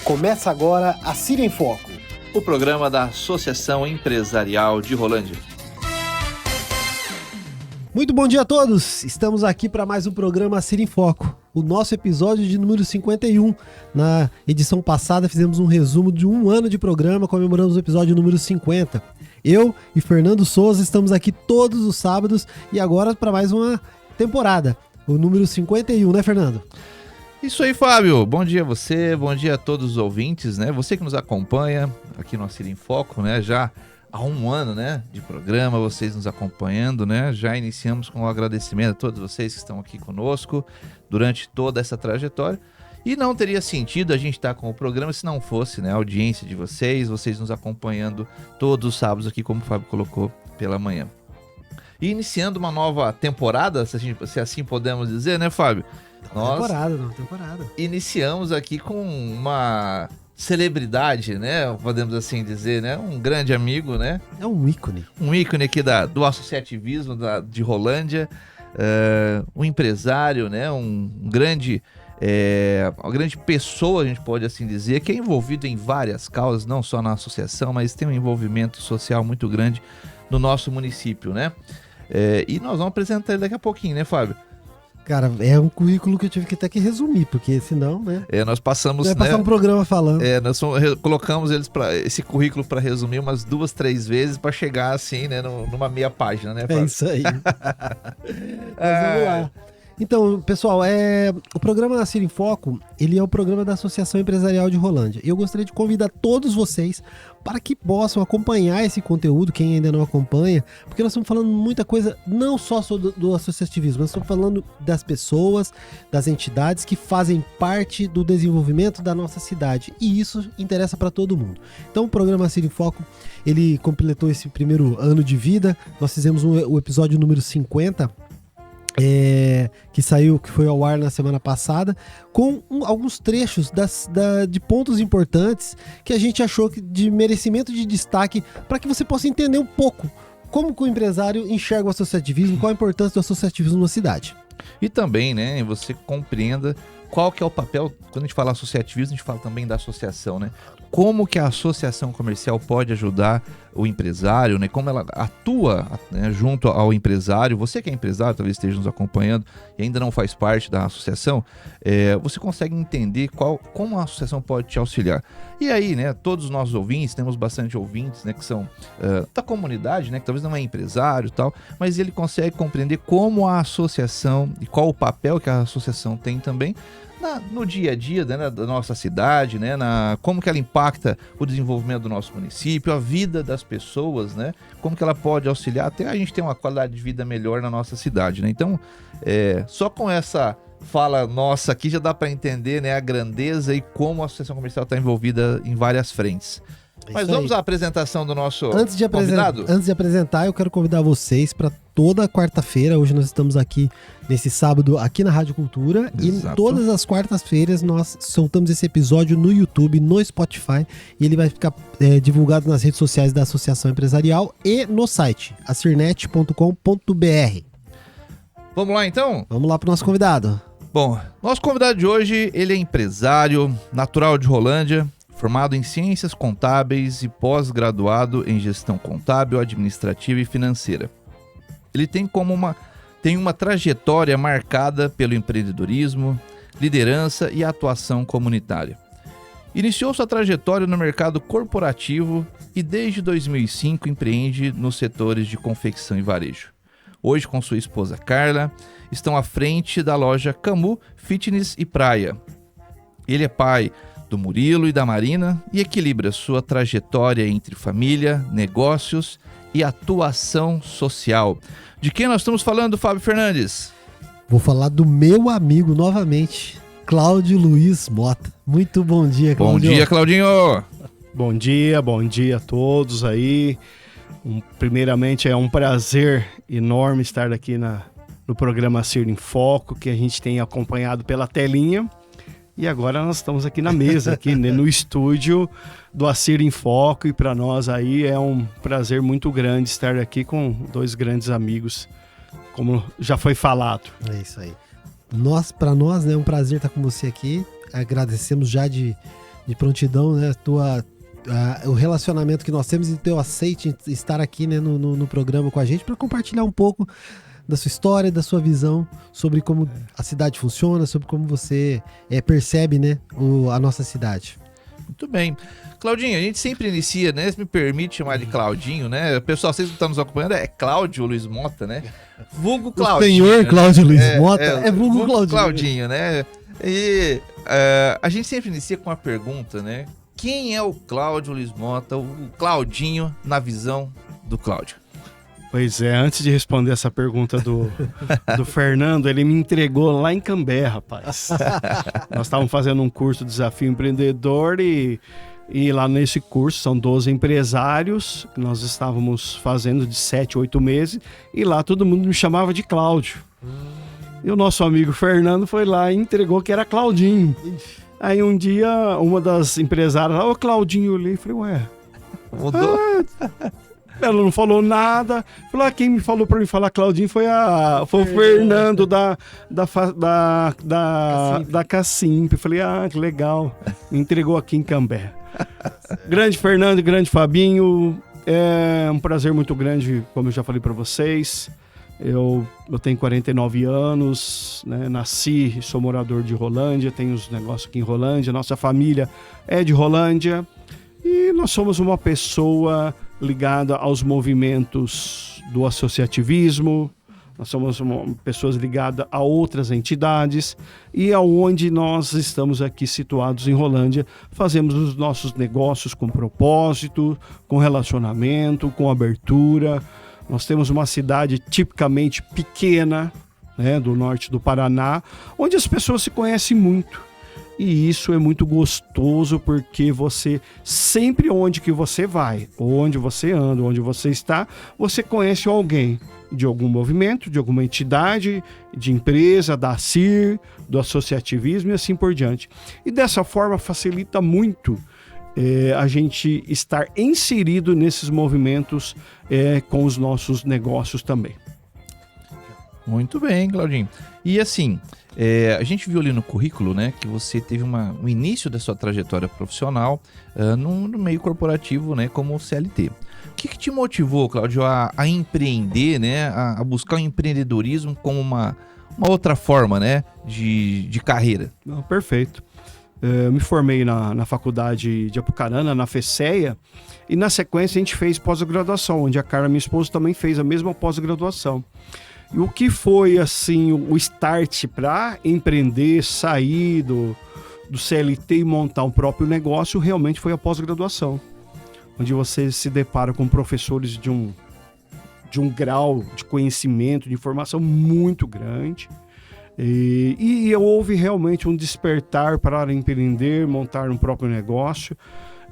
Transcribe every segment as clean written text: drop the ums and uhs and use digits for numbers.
Começa agora a Ciro em Foco, o programa da Associação Empresarial de Rolândia. Muito bom dia a todos! Estamos aqui para mais um programa Ciro em Foco, o nosso episódio de número 51. Na edição passada fizemos um resumo de um ano de programa, comemoramos o episódio número 50. Eu e Fernando Souza estamos aqui todos os sábados e agora para mais uma temporada, o número 51, né, Fernando? Isso aí, Fábio. Bom dia a você, bom dia a todos os ouvintes, né? Você que nos acompanha aqui no Ciro em Foco, né? Já há um ano, né, de programa, vocês nos acompanhando, né? Já iniciamos com um agradecimento a todos vocês que estão aqui conosco durante toda essa trajetória. E não teria sentido a gente estar com o programa se não fosse, né, a audiência de vocês nos acompanhando todos os sábados aqui, como o Fábio colocou, pela manhã. E iniciando uma nova temporada, se assim podemos dizer, né, Fábio? Temporada. Iniciamos aqui com uma celebridade, né? Podemos assim dizer, né? Um grande amigo, né? É um ícone. Um ícone aqui do associativismo de Rolândia, um empresário, né? Uma grande pessoa, a gente pode assim dizer, que é envolvido em várias causas, não só na associação, mas tem um envolvimento social muito grande no nosso município, né? E nós vamos apresentar ele daqui a pouquinho, né, Fábio? Cara, é um currículo que eu tive que até que resumir, porque senão, né? Nós passamos, vai passar um programa falando. Nós colocamos esse currículo para resumir umas 2, 3 vezes para chegar assim, né, numa meia página, né, Fábio? É isso aí. Mas vamos lá. Então, pessoal, o programa Ciro em Foco, ele é o programa da Associação Empresarial de Rolândia. E eu gostaria de convidar todos vocês para que possam acompanhar esse conteúdo, quem ainda não acompanha, porque nós estamos falando muita coisa, não só do associativismo, nós estamos falando das pessoas, das entidades que fazem parte do desenvolvimento da nossa cidade. E isso interessa para todo mundo. Então, o programa Ciro em Foco, ele completou esse primeiro ano de vida. Nós fizemos o episódio número 50, que foi ao ar na semana passada, com alguns trechos de pontos importantes que a gente achou de merecimento de destaque para que você possa entender um pouco como que o empresário enxerga o associativismo, qual a importância do associativismo na cidade. E também, né, você compreenda qual que é o papel, quando a gente fala associativismo, a gente fala também da associação, né? Como que a associação comercial pode ajudar o empresário, né? Como ela atua, né, junto ao empresário. Você que é empresário, talvez esteja nos acompanhando e ainda não faz parte da associação, você consegue entender como a associação pode te auxiliar. E aí, né, todos os nossos ouvintes, temos bastante ouvintes, né, que são da comunidade, né, que talvez não é empresário e tal, mas ele consegue compreender como a associação e qual o papel que a associação tem também no dia a dia, né, da nossa cidade, né, como que ela impacta o desenvolvimento do nosso município, a vida das pessoas, né, como que ela pode auxiliar até a gente ter uma qualidade de vida melhor na nossa cidade, né? Então, só com essa fala nossa aqui já dá para entender, né, a grandeza e como a associação comercial está envolvida em várias frentes. Mas vamos à apresentação do nosso convidado? Antes de apresentar, eu quero convidar vocês para toda quarta-feira. Hoje nós estamos aqui nesse sábado aqui na Rádio Cultura. Exato. E todas as quartas-feiras nós soltamos esse episódio no YouTube, no Spotify, e ele vai ficar divulgado nas redes sociais da Associação Empresarial e no site acirnet.com.br. Vamos lá então? Vamos lá para o nosso convidado. Bom, nosso convidado de hoje, ele é empresário, natural de Rolândia, formado em Ciências Contábeis e pós-graduado em Gestão Contábil, Administrativa e Financeira. Ele tem uma trajetória marcada pelo empreendedorismo, liderança e atuação comunitária. Iniciou sua trajetória no mercado corporativo e desde 2005 empreende nos setores de confecção e varejo. Hoje, com sua esposa Carla, estão à frente da loja Camu Fitness e Praia. Ele é pai do Murilo e da Marina e equilibra sua trajetória entre família, negócios e atuação social. De quem nós estamos falando, Fábio Fernandes? Vou falar do meu amigo novamente, Cláudio Luiz Mota. Muito bom dia, Claudinho. Bom dia, Claudinho. Bom dia a todos aí. Primeiramente, é um prazer enorme estar aqui no programa Ciro em Foco, que a gente tem acompanhado pela telinha. E agora nós estamos aqui na mesa, aqui, né, no estúdio do Ciro em Foco, e para nós aí é um prazer muito grande estar aqui com dois grandes amigos, como já foi falado. É isso aí. Para nós, né, é um prazer estar com você aqui. Agradecemos já de de prontidão, né? O relacionamento que nós temos e teu aceite em estar aqui, né, no programa com a gente para compartilhar um pouco da sua história, da sua visão sobre como a cidade funciona, sobre como você percebe, né, a nossa cidade. Muito bem. Claudinho, a gente sempre inicia, né? Se me permite chamar de Claudinho, né? Pessoal, vocês que estão nos acompanhando, é Cláudio Luiz Mota, né? Vulgo Claudinho. O senhor Cláudio Luiz Mota é vulgo Claudinho. Claudinho, né? E a gente sempre inicia com uma pergunta, né? Quem é o Cláudio Luiz Mota, o Claudinho, na visão do Cláudio? Pois é, antes de responder essa pergunta do Fernando, ele me entregou lá em Cambé, rapaz. Nós estávamos fazendo um curso Desafio Empreendedor e lá nesse curso são 12 empresários que nós estávamos fazendo de 7, 8 meses e lá todo mundo me chamava de Cláudio. E o nosso amigo Fernando foi lá e entregou que era Claudinho. Aí um dia, uma das empresárias, ô Claudinho, eu olhei e falei, ué... Mudou? Ela não falou nada. Falou, quem me falou pra mim falar Claudinho foi o Fernando da Cacimp. Falei, que legal. Me entregou aqui em Cambé. Grande Fernando, grande Fabinho. É um prazer muito grande, como eu já falei pra vocês. Eu tenho 49 anos, né? Nasci, sou morador de Rolândia, tenho os negócios aqui em Rolândia. Nossa família é de Rolândia. E nós somos uma pessoa ligada aos movimentos do associativismo, nós somos pessoas ligadas a outras entidades e aonde nós estamos aqui situados em Rolândia, fazemos os nossos negócios com propósito, com relacionamento, com abertura. Nós temos uma cidade tipicamente pequena, né, do norte do Paraná, onde as pessoas se conhecem muito. E isso é muito gostoso porque você, sempre onde que você vai, onde você anda, onde você está, você conhece alguém de algum movimento, de alguma entidade, de empresa, da CIR, do associativismo e assim por diante. E dessa forma facilita muito a gente estar inserido nesses movimentos com os nossos negócios também. Muito bem, Claudinho. E assim, a gente viu ali no currículo, né, que você teve o início da sua trajetória profissional no meio corporativo, né, como CLT. O que te motivou, Cláudio, a empreender, né, a buscar o empreendedorismo como uma outra forma, né, de carreira? Não, perfeito. Eu me formei na faculdade de Apucarana, na FECEA, e na sequência a gente fez pós-graduação, onde a Carla, minha esposa, também fez a mesma pós-graduação. E o que foi, assim, o start para empreender, sair do CLT e montar um próprio negócio, realmente foi a pós-graduação, onde você se depara com professores de um grau de conhecimento, de informação muito grande. E houve realmente um despertar para empreender, montar um próprio negócio.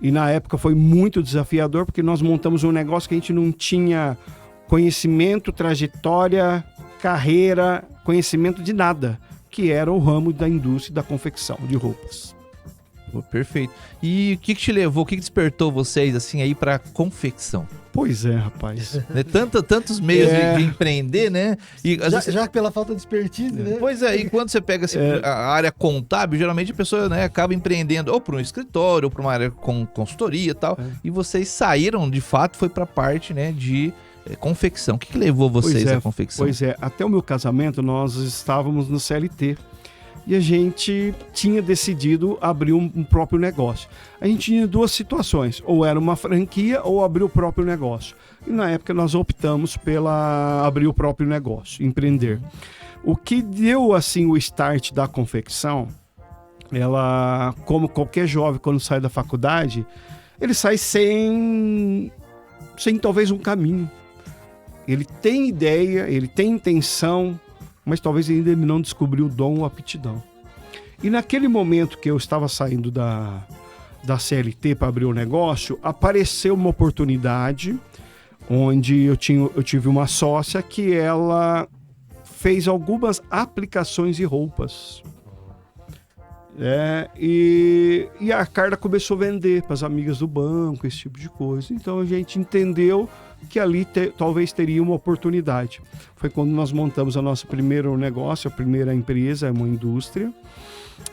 E na época foi muito desafiador, porque nós montamos um negócio que a gente não tinha conhecimento, trajetória, carreira, conhecimento de nada, que era o ramo da indústria da confecção de roupas. Perfeito. E o que te levou, o que despertou vocês assim aí para confecção? Pois é, rapaz. Tantos meios de empreender, né? E, já pela falta de expertise, né? Pois é, e quando você pega assim, a área contábil, geralmente a pessoa, né, acaba empreendendo ou para um escritório, ou para uma área com consultoria e tal. E vocês saíram, de fato, foi para a parte, né, de confecção. O que levou vocês à confecção? Pois é, até o meu casamento nós estávamos no CLT. E a gente tinha decidido abrir um próprio negócio. A gente tinha duas situações, ou era uma franquia ou abrir o próprio negócio. E na época nós optamos pela abrir o próprio negócio, empreender. O que deu assim o start da confecção, ela, como qualquer jovem quando sai da faculdade, ele sai sem talvez um caminho. Ele tem ideia, ele tem intenção, mas talvez ainda ele não descobriu o dom ou aptidão. E naquele momento que eu estava saindo da CLT para abrir o negócio, apareceu uma oportunidade onde eu tive uma sócia que ela fez algumas aplicações de roupas. E a Carla começou a vender para as amigas do banco, esse tipo de coisa. Então a gente entendeu que ali talvez teria uma oportunidade. Foi quando nós montamos o nosso primeiro negócio, a primeira empresa, uma indústria,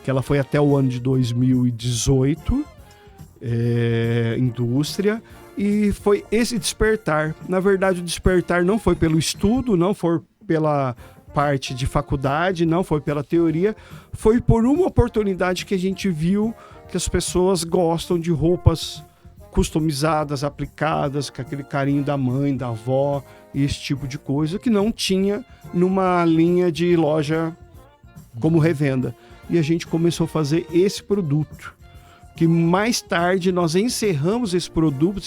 que ela foi até o ano de 2018. indústria, e foi esse despertar. Na verdade, o despertar não foi pelo estudo, não foi pela parte de faculdade, não foi pela teoria, foi por uma oportunidade que a gente viu que as pessoas gostam de roupas customizadas, aplicadas, com aquele carinho da mãe, da avó, e esse tipo de coisa que não tinha numa linha de loja como revenda. E a gente começou a fazer esse produto, que mais tarde nós encerramos esse produto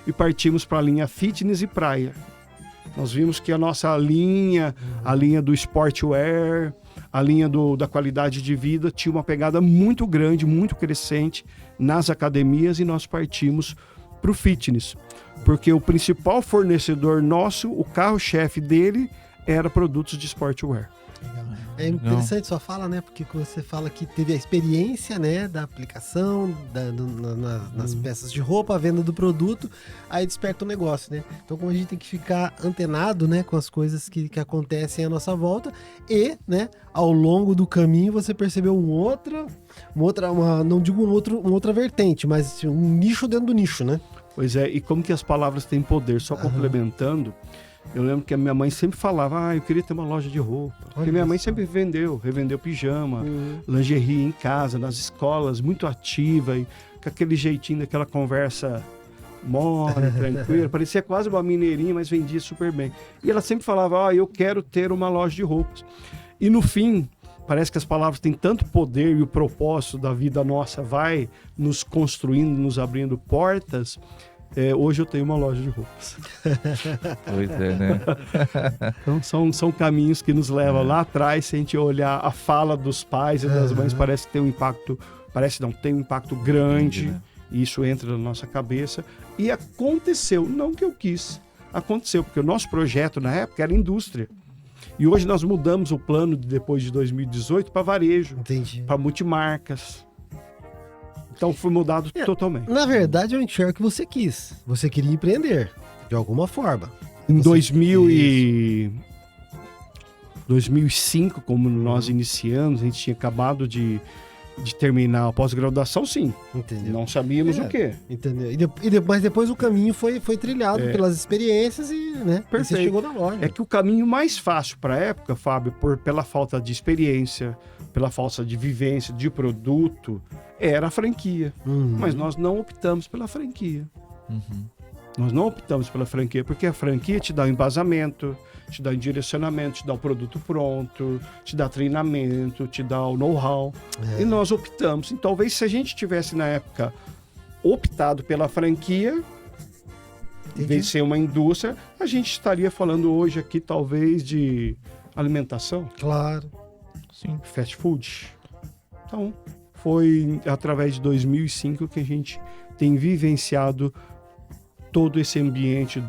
e partimos para a linha fitness e praia. Nós vimos que a nossa linha, a linha do sportwear, a linha da qualidade de vida, tinha uma pegada muito grande, muito crescente nas academias, e nós partimos para o fitness. Porque o principal fornecedor nosso, o carro-chefe dele, era produtos de sportwear. É interessante sua fala, né? Porque você fala que teve a experiência, né, da aplicação nas peças de roupa, a venda do produto, aí desperta o negócio, né? Então, como a gente tem que ficar antenado, né, com as coisas que acontecem à nossa volta, e, né, ao longo do caminho você percebeu não digo uma outra vertente, mas um nicho dentro do nicho, né? Pois é, e como que as palavras têm poder, só complementando. Eu lembro que a minha mãe sempre falava, eu queria ter uma loja de roupa. Porque minha mãe sempre revendeu pijama, lingerie em casa, nas escolas, muito ativa, e com aquele jeitinho daquela conversa mole, tranquila. Parecia quase uma mineirinha, mas vendia super bem. E ela sempre falava, eu quero ter uma loja de roupas. E no fim, parece que as palavras têm tanto poder, e o propósito da vida nossa vai nos construindo, nos abrindo portas. Hoje eu tenho uma loja de roupas. Pois é, né? Então são caminhos que nos levam lá atrás. Se a gente olhar a fala dos pais e das mães, parece que tem um impacto, tem um impacto grande, né? E isso entra na nossa cabeça. E aconteceu, não que eu quis, aconteceu, porque o nosso projeto na época era indústria. E hoje nós mudamos o plano depois de 2018 para varejo, para multimarcas. Então foi mudado totalmente. Na verdade, eu enxergo que você quis. Você queria empreender, de alguma forma. Em 2005, como nós iniciamos, a gente tinha acabado de terminar a pós-graduação, sim. Entendeu? Não sabíamos o quê. Entendeu? Mas depois o caminho foi trilhado pelas experiências e, né? E você chegou na loja. É que o caminho mais fácil para a época, Fábio, pela falta de experiência, pela falta de vivência, de produto, era a franquia. Mas nós não optamos pela franquia. Nós não optamos pela franquia, porque a franquia te dá um embasamento, te dá um direcionamento, te dá o produto pronto, te dá treinamento, te dá o know-how. E nós optamos. Então, talvez se a gente tivesse, na época, optado pela franquia, em vez de ser uma indústria, a gente estaria falando hoje aqui, talvez, de alimentação. Claro. Sim. Fast food. Então, foi através de 2005 que a gente tem vivenciado todo esse ambiente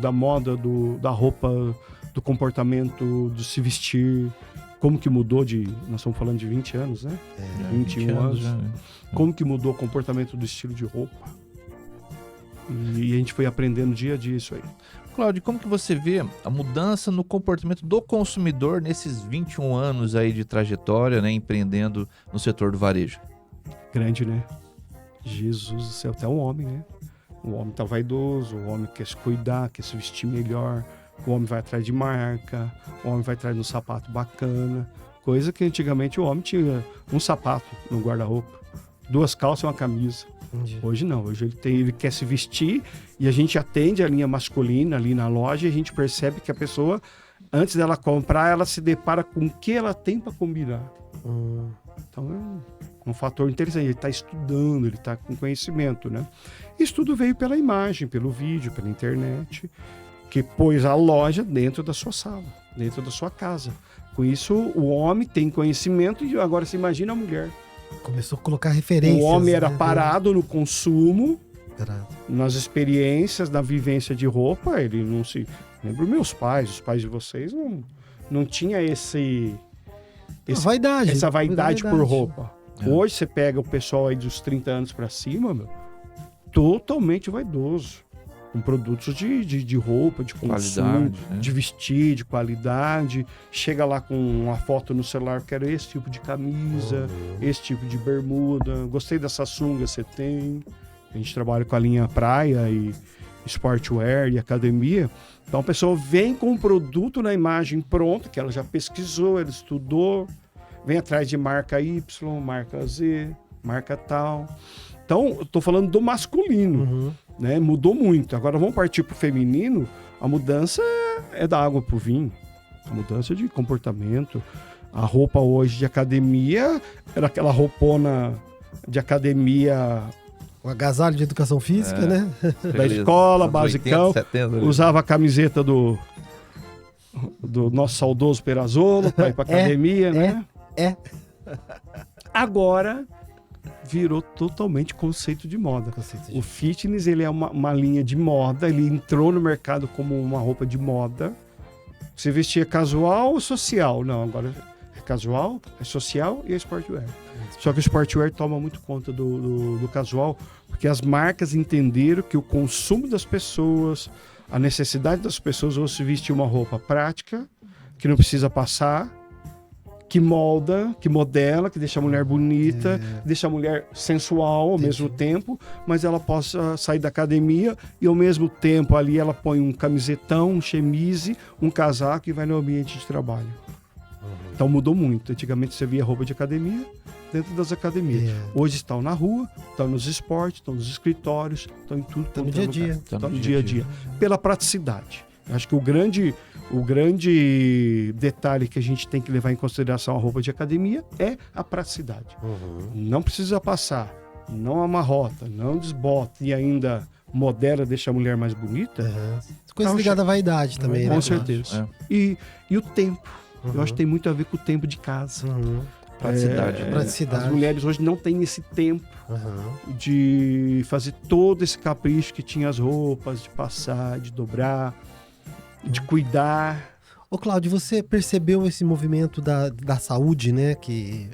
da moda, da roupa, do comportamento, do se vestir, como que mudou nós estamos falando de 20 anos, né? 21 anos. Já, né? Como que mudou o comportamento do estilo de roupa. E a gente foi aprendendo dia a dia isso aí. Cláudio, como que você vê a mudança no comportamento do consumidor nesses 21 anos aí de trajetória, né, empreendendo no setor do varejo? Grande, né? Jesus do céu, até um homem, né? O homem tá vaidoso, o homem quer se cuidar, quer se vestir melhor, o homem vai atrás de marca, o homem vai atrás de um sapato bacana, coisa que antigamente o homem tinha um sapato no guarda-roupa, 2 calças e uma camisa. Hoje não, hoje ele quer se vestir, e a gente atende a linha masculina ali na loja, e a gente percebe que a pessoa, antes dela comprar, ela se depara com o que ela tem para combinar. Então é um fator interessante, ele está estudando, ele está com conhecimento, né? Isso tudo veio pela imagem, pelo vídeo, pela internet, que pôs a loja dentro da sua sala, dentro da sua casa. Com isso, o homem tem conhecimento, e agora se imagina a mulher. Começou a colocar referências. O homem era parado no consumo, Parado. nas experiências, na vivência de roupa, ele não se... Lembro meus pais, os pais de vocês, não tinha essa vaidade por roupa. Hoje você pega o pessoal aí dos 30 anos pra cima, totalmente vaidoso. com produtos de roupa, de consumo, Qualidade, né? de vestir, de qualidade. Chega lá com uma foto no celular, quero esse tipo de camisa, esse tipo de bermuda. Gostei dessa sunga, você tem. A gente trabalha com a linha praia e sportwear e academia. Então a pessoa vem com um produto na imagem pronto, que ela já pesquisou, ela estudou, vem atrás de marca Y, marca Z, marca tal. Então, eu tô falando do masculino, né? Mudou muito. Agora vamos partir pro feminino. A mudança é da água pro vinho. A mudança de comportamento. A roupa hoje de academia era aquela roupona de academia O agasalho de educação física, né? da escola, Anos basicão. 80, 70, né? Usava a camiseta do nosso saudoso Perazzolo para ir pra academia, né? Agora virou totalmente conceito de moda. O fitness, ele é uma linha de moda, ele entrou no mercado como uma roupa de moda. Você vestia casual ou social? Não, agora é casual, é social e é sportwear. Só que o sportwear toma muito conta do casual, porque as marcas entenderam que o consumo das pessoas, a necessidade das pessoas vão se vestir uma roupa prática, que não precisa passar, que molda, que modela, que deixa a mulher bonita, que deixa a mulher sensual ao mesmo tempo, mas ela possa sair da academia e ao mesmo tempo ali ela põe um camisetão, um chemise, um casaco e vai no ambiente de trabalho. Então mudou muito. Antigamente você via roupa de academia dentro das academias. Hoje estão na rua, estão nos esportes, estão nos escritórios, estão em tudo. Estão no dia a dia. Estão no dia a dia. Pela praticidade. Acho que o grande detalhe que a gente tem que levar em consideração a roupa de academia é a praticidade. Não precisa passar, não amarrota, não desbota e ainda modela, deixa a mulher mais bonita. Coisa ligada à vaidade também, né? Com certeza. E o tempo. Eu acho que tem muito a ver com o tempo de casa. Praticidade. Praticidade. As mulheres hoje não têm esse tempo de fazer todo esse capricho que tinha as roupas, de passar, de dobrar, de cuidar. Ô, Cláudio, você percebeu esse movimento da saúde, né? Que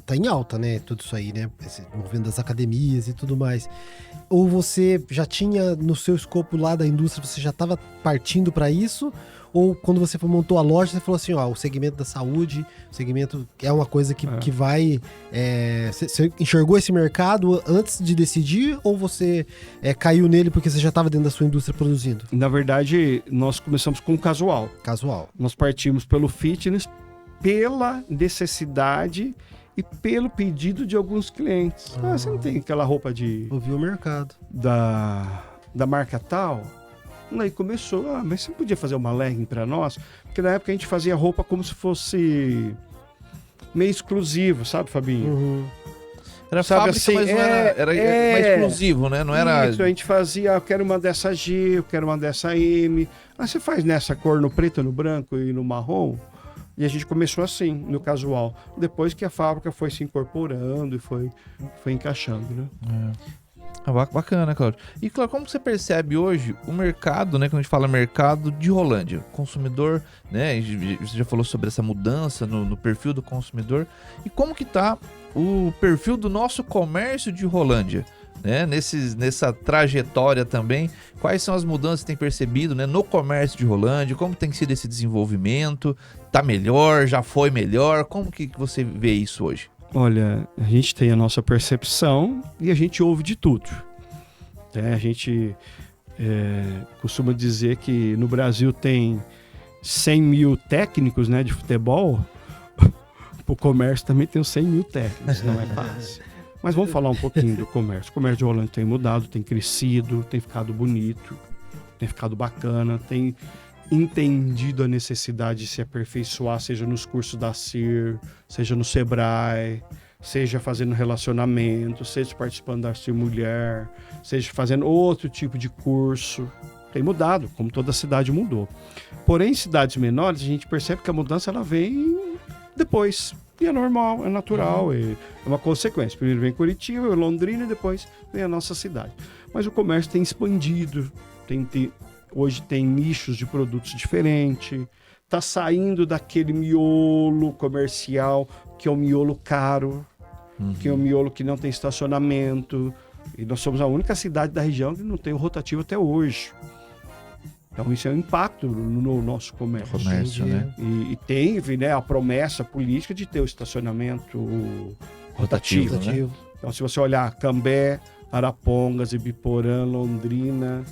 tá em alta, né? Tudo isso aí, né? Esse movimento das academias e tudo mais. Ou você já tinha no seu escopo lá da indústria, você já estava partindo para isso? Ou quando você montou a loja, você falou assim, ó, o segmento da saúde, o segmento é uma coisa que vai... Você enxergou esse mercado antes de decidir ou você caiu nele porque você já estava dentro da sua indústria produzindo? Na verdade, nós começamos com o casual. Casual. Nós partimos pelo fitness, pela necessidade e pelo pedido de alguns clientes. Você não tem aquela roupa Ouviu o mercado. Da marca tal? Aí começou, mas você podia fazer uma legging para nós? Porque na época a gente fazia roupa como se fosse meio exclusivo, sabe, Fabinho? Era sabe, fábrica, assim, mas não era mais exclusivo, né? Não era... Isso, a gente fazia, eu quero uma dessa G, eu quero uma dessa M. Você faz nessa cor, no preto, no branco e no marrom? E a gente começou assim, no casual. Depois que a fábrica foi se incorporando e foi encaixando, né? Bacana, Cláudio. E, Cláudio, como você percebe hoje o mercado, né? Quando a gente fala mercado de Rolândia, consumidor, né? Você já falou sobre essa mudança no perfil do consumidor. E como que tá o perfil do nosso comércio de Rolândia, né? Nessa trajetória também, quais são as mudanças que tem percebido, né, no comércio de Rolândia? Como tem sido esse desenvolvimento? Tá melhor? Já foi melhor? Como que você vê isso hoje? Olha, a gente tem a nossa percepção e a gente ouve de tudo. A gente costuma dizer que no Brasil tem 100 mil técnicos, né, de futebol. O comércio também tem os 100 mil técnicos, não é fácil. Mas vamos falar um pouquinho do comércio. O comércio de Rolândia tem mudado, tem crescido, tem ficado bonito, tem ficado bacana, tem entendido a necessidade de se aperfeiçoar, seja nos cursos da CIR, seja no Sebrae, seja fazendo relacionamento, seja participando da CIR Mulher, seja fazendo outro tipo de curso. Tem mudado, como toda cidade mudou. Porém, em cidades menores, a gente percebe que a mudança ela vem depois. E é normal, é natural, é uma consequência. Primeiro vem Curitiba, Londrina e depois vem a nossa cidade. Mas o comércio tem expandido, hoje tem nichos de produtos diferentes, está saindo daquele miolo comercial, que é o miolo caro, que é o miolo que não tem estacionamento, E nós somos a única cidade da região que não tem o rotativo até hoje. Então isso é um impacto no nosso comércio. Né? E teve, né, a promessa política de ter o estacionamento rotativo. Né? Então se você olhar Cambé, Arapongas, Ibiporã, Londrina,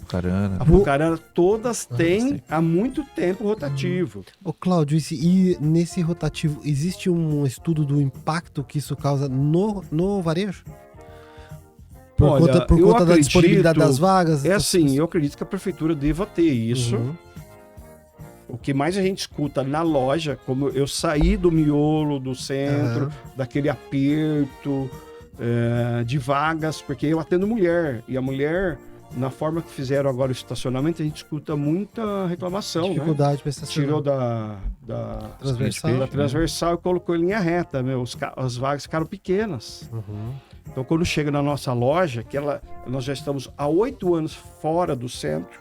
Apucarana, todas têm há muito tempo rotativo. Ô Cláudio, e nesse rotativo, existe um estudo do impacto que isso causa no varejo? Por conta da disponibilidade das vagas? É assim, eu acredito que a prefeitura deva ter isso. O que mais a gente escuta na loja, como eu saí do miolo do centro, daquele aperto de vagas, porque eu atendo mulher, e a mulher, na forma que fizeram agora o estacionamento, a gente escuta muita reclamação. Dificuldade para estacionar. Tirou da transversal e colocou em linha reta. As vagas ficaram pequenas. Então, quando chega na nossa loja, nós já estamos há 8 anos fora do centro,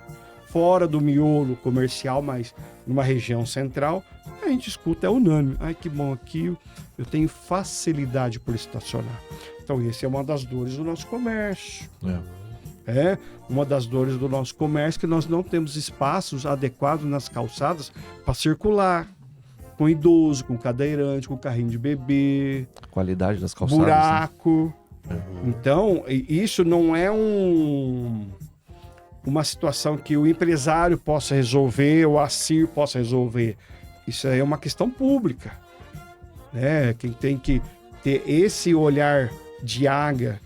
fora do miolo comercial, mas numa região central, a gente escuta, é unânime. Ai, que bom, aqui eu tenho facilidade por estacionar. Então, essa é uma das dores do nosso comércio. É uma das dores do nosso comércio, que nós não temos espaços adequados nas calçadas para circular. Com idoso, com cadeirante, com carrinho de bebê. Qualidade das calçadas. Buraco. Então, isso não é uma situação que o empresário possa resolver ou a CIR possa resolver. Isso aí é uma questão pública. Né? Quem tem que ter esse olhar de águia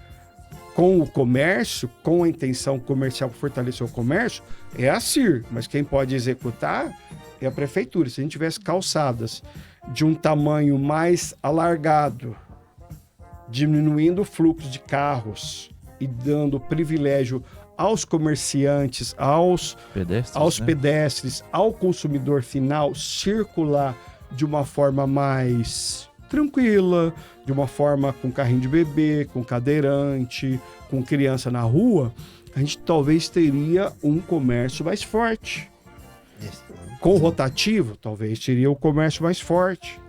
com o comércio, com a intenção comercial para fortalecer o comércio, é a CIR. Mas quem pode executar é a prefeitura. Se a gente tivesse calçadas de um tamanho mais alargado, diminuindo o fluxo de carros e dando privilégio aos comerciantes, aos pedestres, ao consumidor final, circular de uma forma mais tranquila, de uma forma com carrinho de bebê, com cadeirante, com criança na rua, a gente talvez teria um comércio mais forte. Com rotativo, talvez teria o comércio mais forte.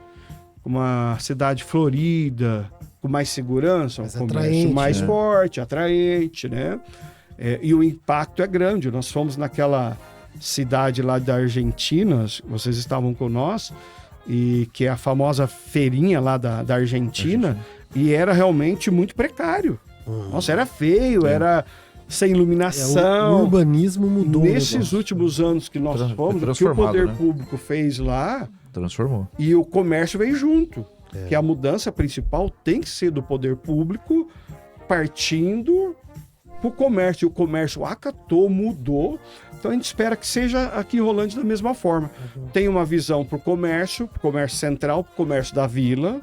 Uma cidade florida, com mais segurança, um comércio mais forte, atraente, né? E o impacto é grande. Nós fomos naquela cidade lá da Argentina, vocês estavam com nós, e que é a famosa feirinha lá da Argentina, e era realmente muito precário. Nossa, era feio, era sem iluminação. O urbanismo mudou. Nesses últimos anos que nós fomos, o que o poder público fez lá, transformou. E o comércio veio junto. Que a mudança principal tem que ser do poder público partindo para o comércio. E o comércio acatou, mudou. Então a gente espera que seja aqui em Rolândia da mesma forma. Tem uma visão para o comércio central, para o comércio da vila,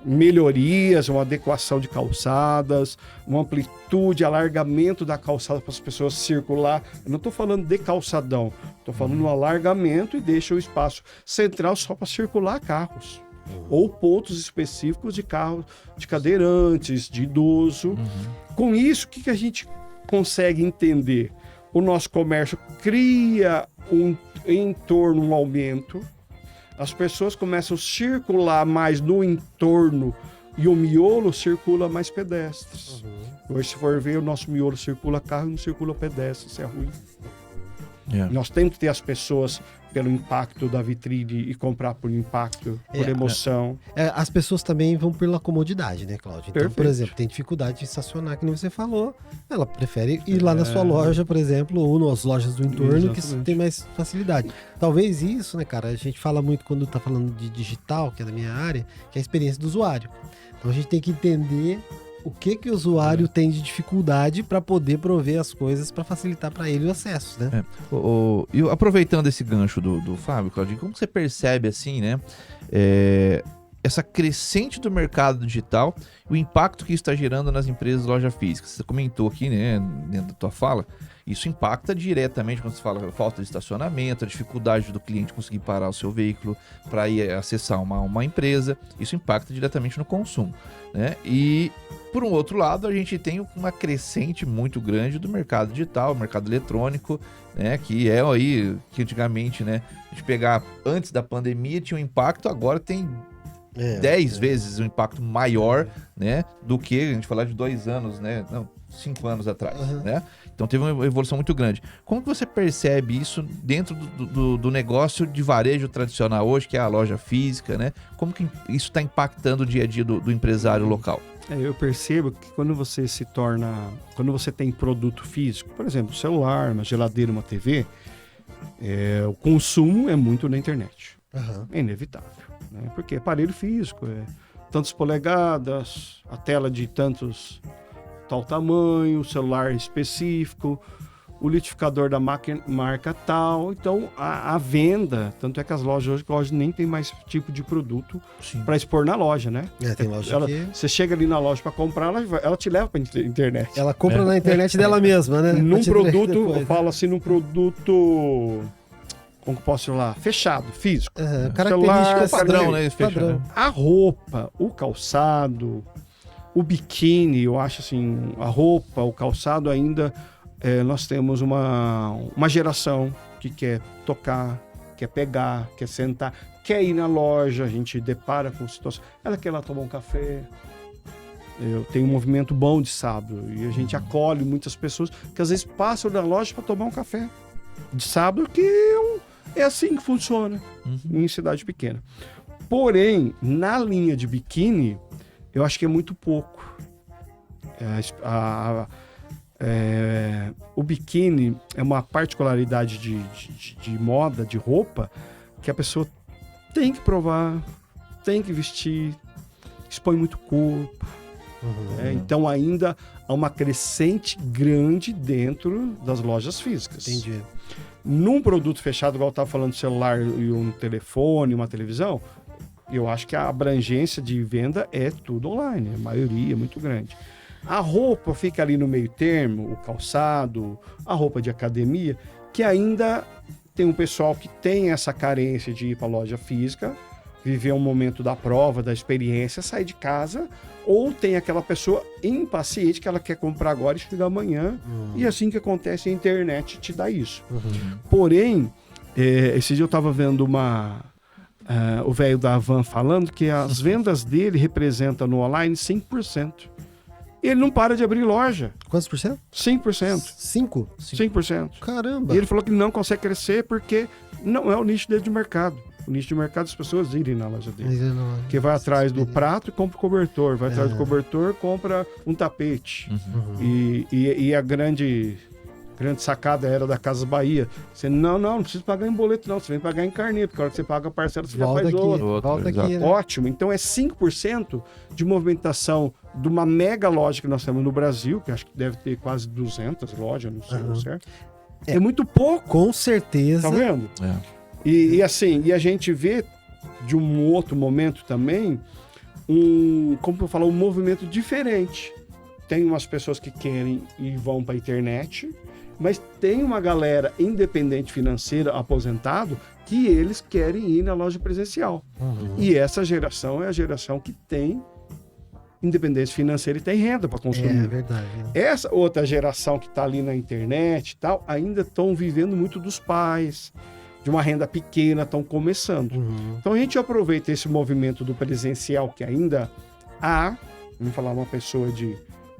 melhorias, uma adequação de calçadas, uma amplitude, alargamento da calçada para as pessoas circular. Eu não estou falando de calçadão, estou falando no alargamento e deixa o espaço central só para circular carros. Ou pontos específicos de carros, de cadeirantes, de idoso. Com isso, o que a gente consegue entender? O nosso comércio cria um entorno, um aumento. As pessoas começam a circular mais no entorno e o miolo circula mais pedestres. Hoje, se for ver, o nosso miolo circula carro e não circula pedestre. Isso é ruim. Nós temos que ter as pessoas pelo impacto da vitrine e comprar por impacto, por emoção. As pessoas também vão pela comodidade, né, Cláudio? Então, Perfeito. por exemplo, tem dificuldade de estacionar, que nem você falou. Ela prefere ir lá na sua loja, por exemplo, ou nas lojas do entorno, que tem mais facilidade. Talvez isso, né, cara? A gente fala muito quando tá falando de digital, que é da minha área, que é a experiência do usuário. Então a gente tem que entender o que o usuário tem de dificuldade para poder prover as coisas para facilitar para ele o acesso, né? E aproveitando esse gancho do Fábio, Claudinho, como você percebe assim, né? Essa crescente do mercado digital, o impacto que isso está gerando nas empresas de loja física. Você comentou aqui, né, dentro da tua fala, isso impacta diretamente quando você fala falta de estacionamento, a dificuldade do cliente conseguir parar o seu veículo para ir acessar uma empresa. Isso impacta diretamente no consumo, né? E por um outro lado, a gente tem uma crescente muito grande do mercado digital, mercado eletrônico, né? Que é aí, que antigamente, né? A gente pegar antes da pandemia tinha um impacto, agora tem 10 vezes um impacto maior, né, do que a gente falar de 2 anos, né, não, 5 anos atrás, né? Então teve uma evolução muito grande. Como que você percebe isso dentro do negócio de varejo tradicional hoje, que é a loja física, né? Como que isso está impactando o dia a dia do empresário local? Eu percebo que quando você tem produto físico, por exemplo, um celular, uma geladeira, uma TV, o consumo é muito na internet. É inevitável, né? Porque aparelho físico, tantas polegadas, a tela de tal tamanho, celular específico, o litificador da marca tal. Então, a venda, tanto é que as lojas hoje nem tem mais tipo de produto para expor na loja, né? Tem loja que... Você chega ali na loja para comprar, ela te leva para internet. Ela compra na internet dela mesma, né? Num produto, eu falo assim, num produto... Como que posso falar? Fechado, físico. Características padrão, né? Padrão. A roupa, o calçado, o biquíni, eu acho assim, a roupa, o calçado ainda, nós temos uma geração que quer tocar, quer pegar, quer sentar, quer ir na loja, a gente depara com situação. Ela quer ir lá tomar um café. Eu tenho um movimento bom de sábado e a gente acolhe muitas pessoas que às vezes passam na loja para tomar um café de sábado, que é assim que funciona em cidade pequena. Porém, na linha de biquíni, eu acho que é muito pouco. O biquíni é uma particularidade de moda, de roupa, que a pessoa tem que provar, tem que vestir, expõe muito corpo. Então ainda há uma crescente grande dentro das lojas físicas. Entendi. Num produto fechado, igual eu estava falando, celular e um telefone, uma televisão, eu acho que a abrangência de venda é tudo online, a maioria é muito grande. A roupa fica ali no meio termo, o calçado, a roupa de academia, que ainda tem um pessoal que tem essa carência de ir para a loja física, viver um momento da prova, da experiência, sair de casa, ou tem aquela pessoa impaciente que ela quer comprar agora e chegar amanhã, e assim que acontece, a internet te dá isso. Porém, esse dia eu estava vendo o velho da Havan falando que as vendas dele representam no online 5%. Ele não para de abrir loja. Quantos por cento? 5%. 5%. Caramba! E ele falou que não consegue crescer porque não é o nicho dele de mercado. O nicho de mercado, as pessoas irem na loja dele. Que vai atrás do prato e compra o cobertor. Vai atrás do cobertor, compra um tapete. E a grande sacada era da Casas Bahia. Você não precisa pagar em boleto, não. Você vem pagar em carnê, porque a hora que você paga a parcela, você volta já faz aqui, outra. volta aqui, né? Ótimo. Então é 5% de movimentação de uma mega loja que nós temos no Brasil, que acho que deve ter quase 200 lojas, não sei, certo? É muito pouco. Com certeza. Tá vendo? E assim, e a gente vê de um outro momento também como eu falo, um movimento diferente. Tem umas pessoas que querem e vão para a internet, mas tem uma galera independente financeira, aposentado, que eles querem ir na loja presencial. E essa geração é a geração que tem independência financeira e tem renda para consumir. É verdade. Essa outra geração que está ali na internet e tal, ainda estão vivendo muito dos pais, de uma renda pequena, estão começando. Então a gente aproveita esse movimento do presencial que ainda há, vamos falar uma pessoa de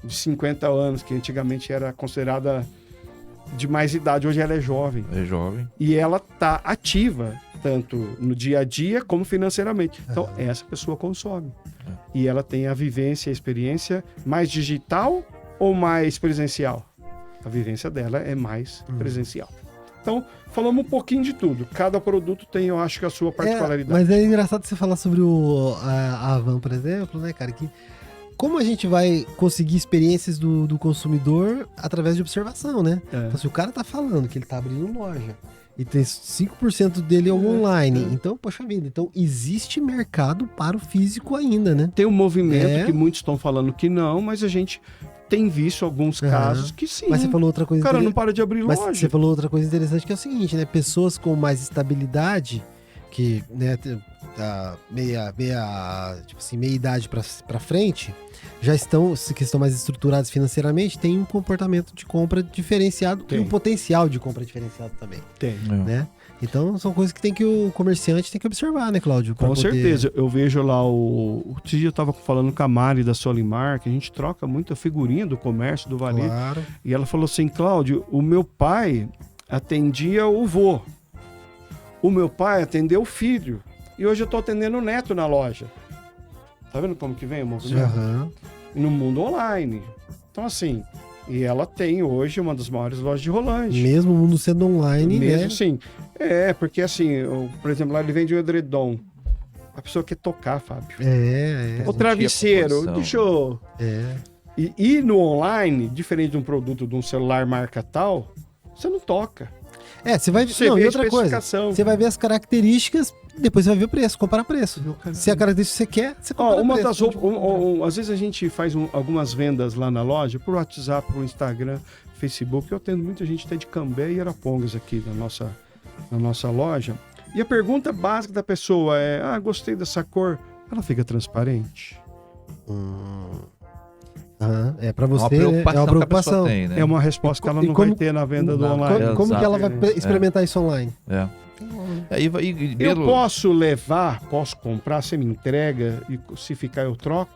50 anos, que antigamente era considerada de mais idade, hoje ela é jovem. É jovem. E ela está ativa, tanto no dia a dia como financeiramente. Então essa pessoa consome. E ela tem a vivência, a experiência mais digital ou mais presencial? A vivência dela é mais presencial. Então, falamos um pouquinho de tudo. Cada produto tem, eu acho, que a sua particularidade. Mas é engraçado você falar sobre a Havan, por exemplo, né, cara? Que como a gente vai conseguir experiências do consumidor através de observação, né? Então, se o cara tá falando que ele tá abrindo loja e tem 5% dele é online, então, poxa vida, então existe mercado para o físico ainda, né? Tem um movimento que muitos estão falando que não, mas a gente tem visto alguns casos que sim. Mas você falou outra coisa O cara não para de abrir loja. Mas você falou outra coisa interessante, que é o seguinte, né? Pessoas com mais estabilidade, que, né, tipo assim, meia idade pra frente, já estão, que estão mais estruturados financeiramente, tem um comportamento de compra diferenciado e um potencial de compra diferenciado também. Tem. Né? Então são coisas que o comerciante tem que observar, né, Cláudio? Com certeza. Eu vejo lá outro dia eu estava falando com a Mari da Solimar, que a gente troca muita figurinha do comércio, do varejo. Claro. E ela falou assim, Cláudio, o meu pai atendia o vô. O meu pai atendeu o filho. E hoje eu estou atendendo o neto na loja. Tá vendo como que vem o movimento? Uhum. No mundo online. Então, assim, e ela tem hoje uma das maiores lojas de Rolândia. Mesmo o mundo sendo online, Mesmo né? assim. Porque assim, por exemplo, lá ele vende um edredom. A pessoa quer tocar, Fábio. O travesseiro, deixa eu... E no online, diferente de um produto de um celular marca tal, você não toca. Você vai ver. Não, e outra coisa, você vai ver as características, depois você vai ver o preço, comparar preço. Se a característica que você quer, você compara preço. Às vezes a gente faz algumas vendas lá na loja, por WhatsApp, por Instagram, Facebook. Eu atendo muita gente até de Cambé e Arapongas aqui na nossa loja. E a pergunta básica da pessoa é: gostei dessa cor. Ela fica transparente? Pra você é uma preocupação. Tem, né? É uma resposta que ela não vai ter na venda do online. Como que ela vai experimentar isso online? Eu posso levar, posso comprar, você me entrega e se ficar eu troco?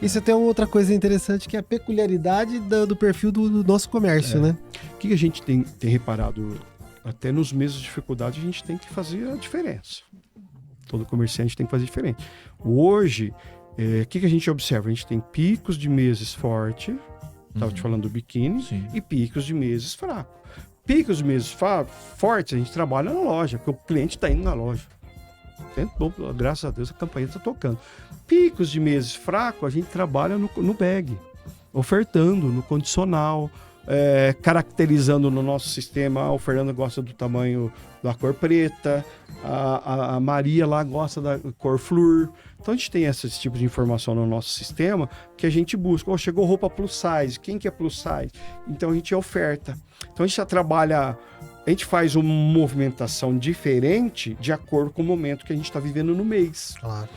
Isso tem uma outra coisa interessante que é a peculiaridade do perfil do nosso comércio, né? O que a gente tem reparado? Até nos meses de dificuldade a gente tem que fazer a diferença. Todo comerciante tem que fazer diferente. Hoje, o que a gente observa? A gente tem picos de meses fortes, estava te falando do biquíni, e picos de meses fracos. Picos de meses fortes a gente trabalha na loja, porque o cliente está indo na loja. Graças a Deus a campanha está tocando. Picos de meses fracos a gente trabalha no bag, ofertando, no condicional, caracterizando no nosso sistema. O Fernando gosta do tamanho da cor preta, a Maria lá gosta da cor flúor. Então a gente tem esse tipo de informação no nosso sistema que a gente busca. Chegou roupa plus size, quem que é plus size? Então a gente oferta. Então a gente já trabalha, a gente faz uma movimentação diferente de acordo com o momento que a gente está vivendo no mês. Claro.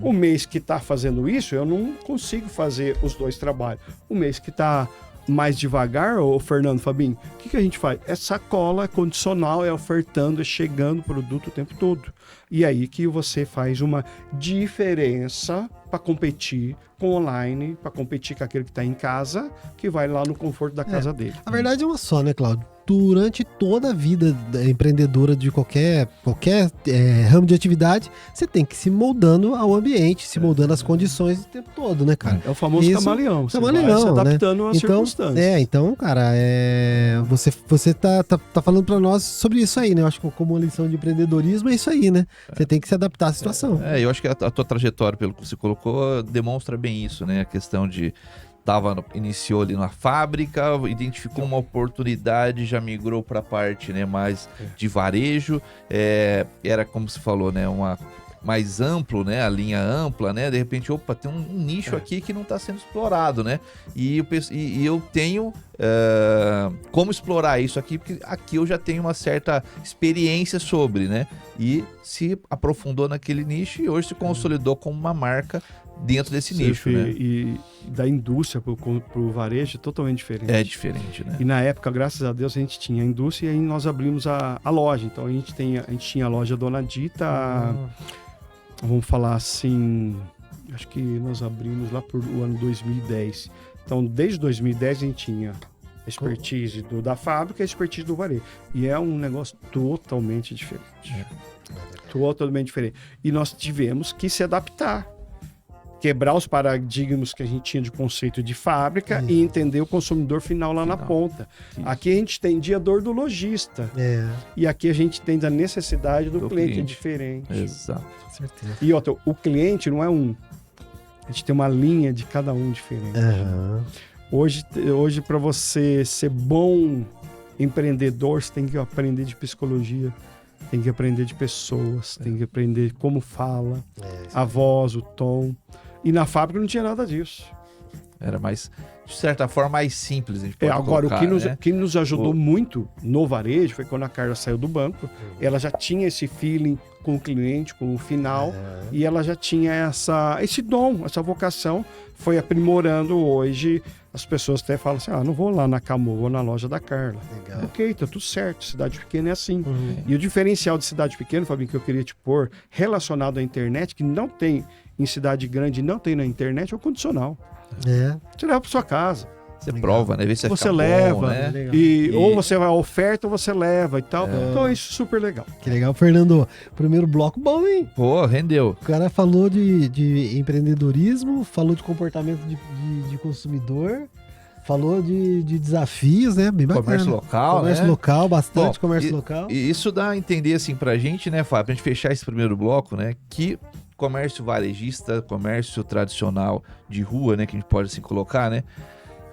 O mês que está fazendo isso, eu não consigo fazer os dois trabalhos. O mês que está mais devagar, Fernando, Fabinho, o que a gente faz? É sacola, é condicional, é ofertando, é chegando o produto o tempo todo. E aí que você faz uma diferença para competir com online, para competir com aquele que está em casa, que vai lá no conforto da casa dele. A verdade é uma só, né, Cláudio? Durante toda a vida empreendedora de qualquer ramo de atividade, você tem que ir se moldando ao ambiente, se moldando às condições o tempo todo, né, cara? É o famoso camaleão. Você vai se adaptando às circunstâncias. Então, cara, você tá falando pra nós sobre isso aí, né? Eu acho que como uma lição de empreendedorismo é isso aí, né? Você tem que se adaptar à situação. Eu acho que a tua trajetória, pelo que você colocou, demonstra bem isso, né? A questão de iniciou ali na fábrica, identificou uma oportunidade, já migrou para a parte, né, mais de varejo, era como se falou, né, mais amplo, né, a linha ampla, né, de repente, tem um nicho aqui que não está sendo explorado, né, e eu tenho como explorar isso aqui, porque aqui eu já tenho uma certa experiência sobre, né, e se aprofundou naquele nicho e hoje se consolidou como uma marca dentro desse nicho, né? E da indústria pro varejo é totalmente diferente. É diferente, né? E na época, graças a Deus, a gente tinha a indústria e aí nós abrimos a loja. Então a gente tinha a loja Dona Dita, vamos falar assim, acho que nós abrimos lá por o ano 2010. Então desde 2010 a gente tinha a expertise da fábrica e a expertise do varejo. E é um negócio totalmente diferente. Totalmente diferente. E nós tivemos que se adaptar. Quebrar os paradigmas que a gente tinha de conceito de fábrica e entender o consumidor final lá na ponta. Isso. Aqui a gente tem a dor do lojista. E aqui a gente tem a necessidade do cliente. É diferente. Exato. Com certeza. E outra, o cliente não é um. A gente tem uma linha de cada um diferente. Hoje para você ser bom empreendedor, você tem que aprender de psicologia. Tem que aprender de pessoas. Tem que aprender como fala, a voz, o tom. E na fábrica não tinha nada disso. Era mais, de certa forma, mais simples. A gente pode Agora, colocar, o que nos ajudou O- muito no varejo foi quando a Carla saiu do banco, ela já tinha esse feeling com o cliente, com o final, e ela já tinha esse dom, essa vocação, foi aprimorando. Hoje. As pessoas até falam assim, não vou lá na Camu, vou na loja da Carla. Legal. Ok, tá tudo certo, cidade pequena é assim. E o diferencial de cidade pequena, Fabinho, que eu queria te pôr, relacionado à internet, que não tem em cidade grande, não tem na internet, é o condicional. É. Você leva para sua casa. Você Legal. prova, né? Vê se vai Você ficar leva, bom, né? Legal. Ou você vai a oferta ou você leva e tal. Então é isso super legal. Que legal, Fernando. Primeiro bloco bom, hein? Pô, rendeu. O cara falou de empreendedorismo, falou de comportamento de consumidor, falou de desafios, né? Bem bacana. Comércio local, Comércio né? local, bastante Bom, comércio local. E isso dá a entender, assim, pra gente, né, Fábio, pra gente fechar esse primeiro bloco, né, que comércio varejista, comércio tradicional de rua, né, que a gente pode, assim, colocar, né,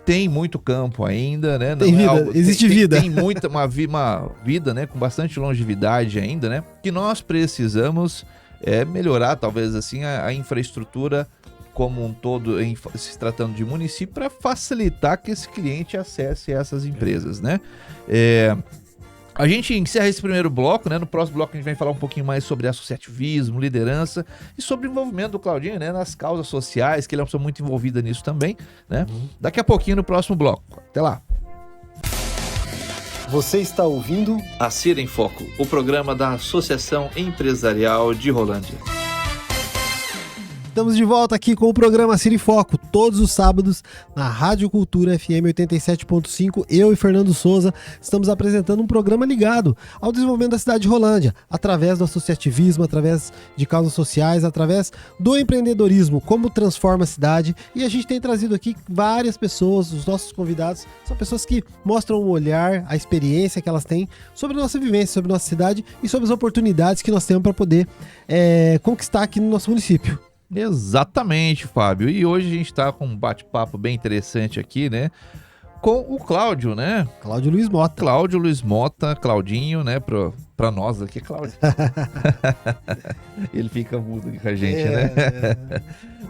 tem muito campo ainda, né? Não Tem é vida, algo- existe tem, vida. Tem uma vida, né, com bastante longevidade ainda, né, que nós precisamos melhorar, talvez, assim, a infraestrutura como um todo, se tratando de município, para facilitar que esse cliente acesse essas empresas, né? A gente encerra esse primeiro bloco, né? No próximo bloco a gente vai falar um pouquinho mais sobre associativismo, liderança e sobre o envolvimento do Claudinho, né? Nas causas sociais, que ele é uma pessoa muito envolvida nisso também, né? Daqui a pouquinho no próximo bloco. Até lá. Você está ouvindo A Cira em Foco, o programa da Associação Empresarial de Rolândia. Estamos de volta aqui com o programa Cira em Foco, todos os sábados na Rádio Cultura FM 87.5. Eu e Fernando Souza estamos apresentando um programa ligado ao desenvolvimento da cidade de Rolândia, através do associativismo, através de causas sociais, através do empreendedorismo, como transforma a cidade. E a gente tem trazido aqui várias pessoas, os nossos convidados são pessoas que mostram o olhar, a experiência que elas têm sobre a nossa vivência, sobre a nossa cidade e sobre as oportunidades que nós temos para poder conquistar aqui no nosso município. Exatamente, Fábio. E hoje a gente está com um bate-papo bem interessante aqui, né? Com o Cláudio, né? Cláudio Luiz Mota. Cláudio Luiz Mota, Claudinho, né? Pra nós aqui, Cláudio. Ele fica mudo aqui com a gente, né?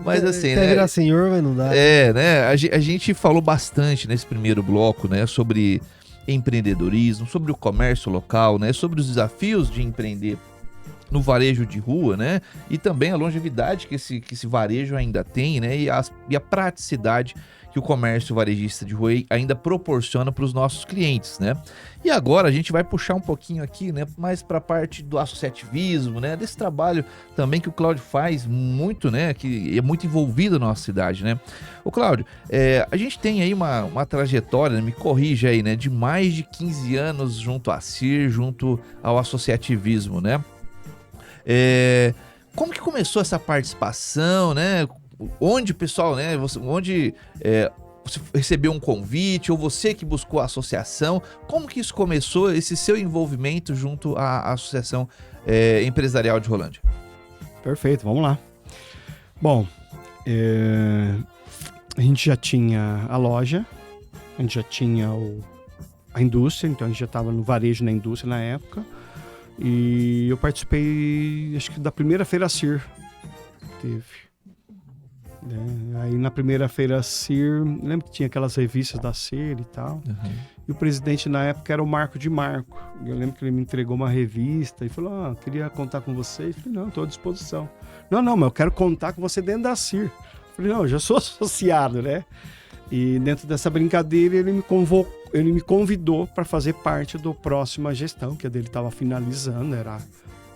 Mas assim, Quer né? virar senhor, mas não dá. Né? A gente falou bastante nesse primeiro bloco, né? Sobre empreendedorismo, sobre o comércio local, né? Sobre os desafios de empreender no varejo de rua, né? E também a longevidade que esse varejo ainda tem, né? E a praticidade que o comércio varejista de rua ainda proporciona para os nossos clientes, né? E agora a gente vai puxar um pouquinho aqui, né? Mais para a parte do associativismo, né? Desse trabalho também que o Cláudio faz muito, né? Que é muito envolvido na nossa cidade, né? Ô Cláudio, a gente tem aí uma trajetória, né? Me corrija aí, né? De mais de 15 anos junto à CIR, junto ao associativismo, né? Como que começou essa participação, né? Onde o pessoal, né? Você recebeu um convite ou você que buscou a associação? Como que isso começou, esse seu envolvimento junto à Associação Empresarial de Rolândia? Perfeito, vamos lá. Bom, a gente já tinha a loja, a gente já tinha a indústria, então a gente já estava no varejo na indústria na época. E eu participei, acho que da primeira feira CIR teve. Aí na primeira feira CIR, lembro que tinha aquelas revistas da CIR e tal. Uhum. E o presidente na época era o Marco de Marco. Eu lembro que ele me entregou uma revista e falou, queria contar com vocês. Eu falei, não, estou à disposição. Não, mas eu quero contar com você dentro da CIR. Eu falei, não, eu já sou associado, né? E dentro dessa brincadeira ele me convidou para fazer parte do próxima gestão, que a dele estava finalizando, era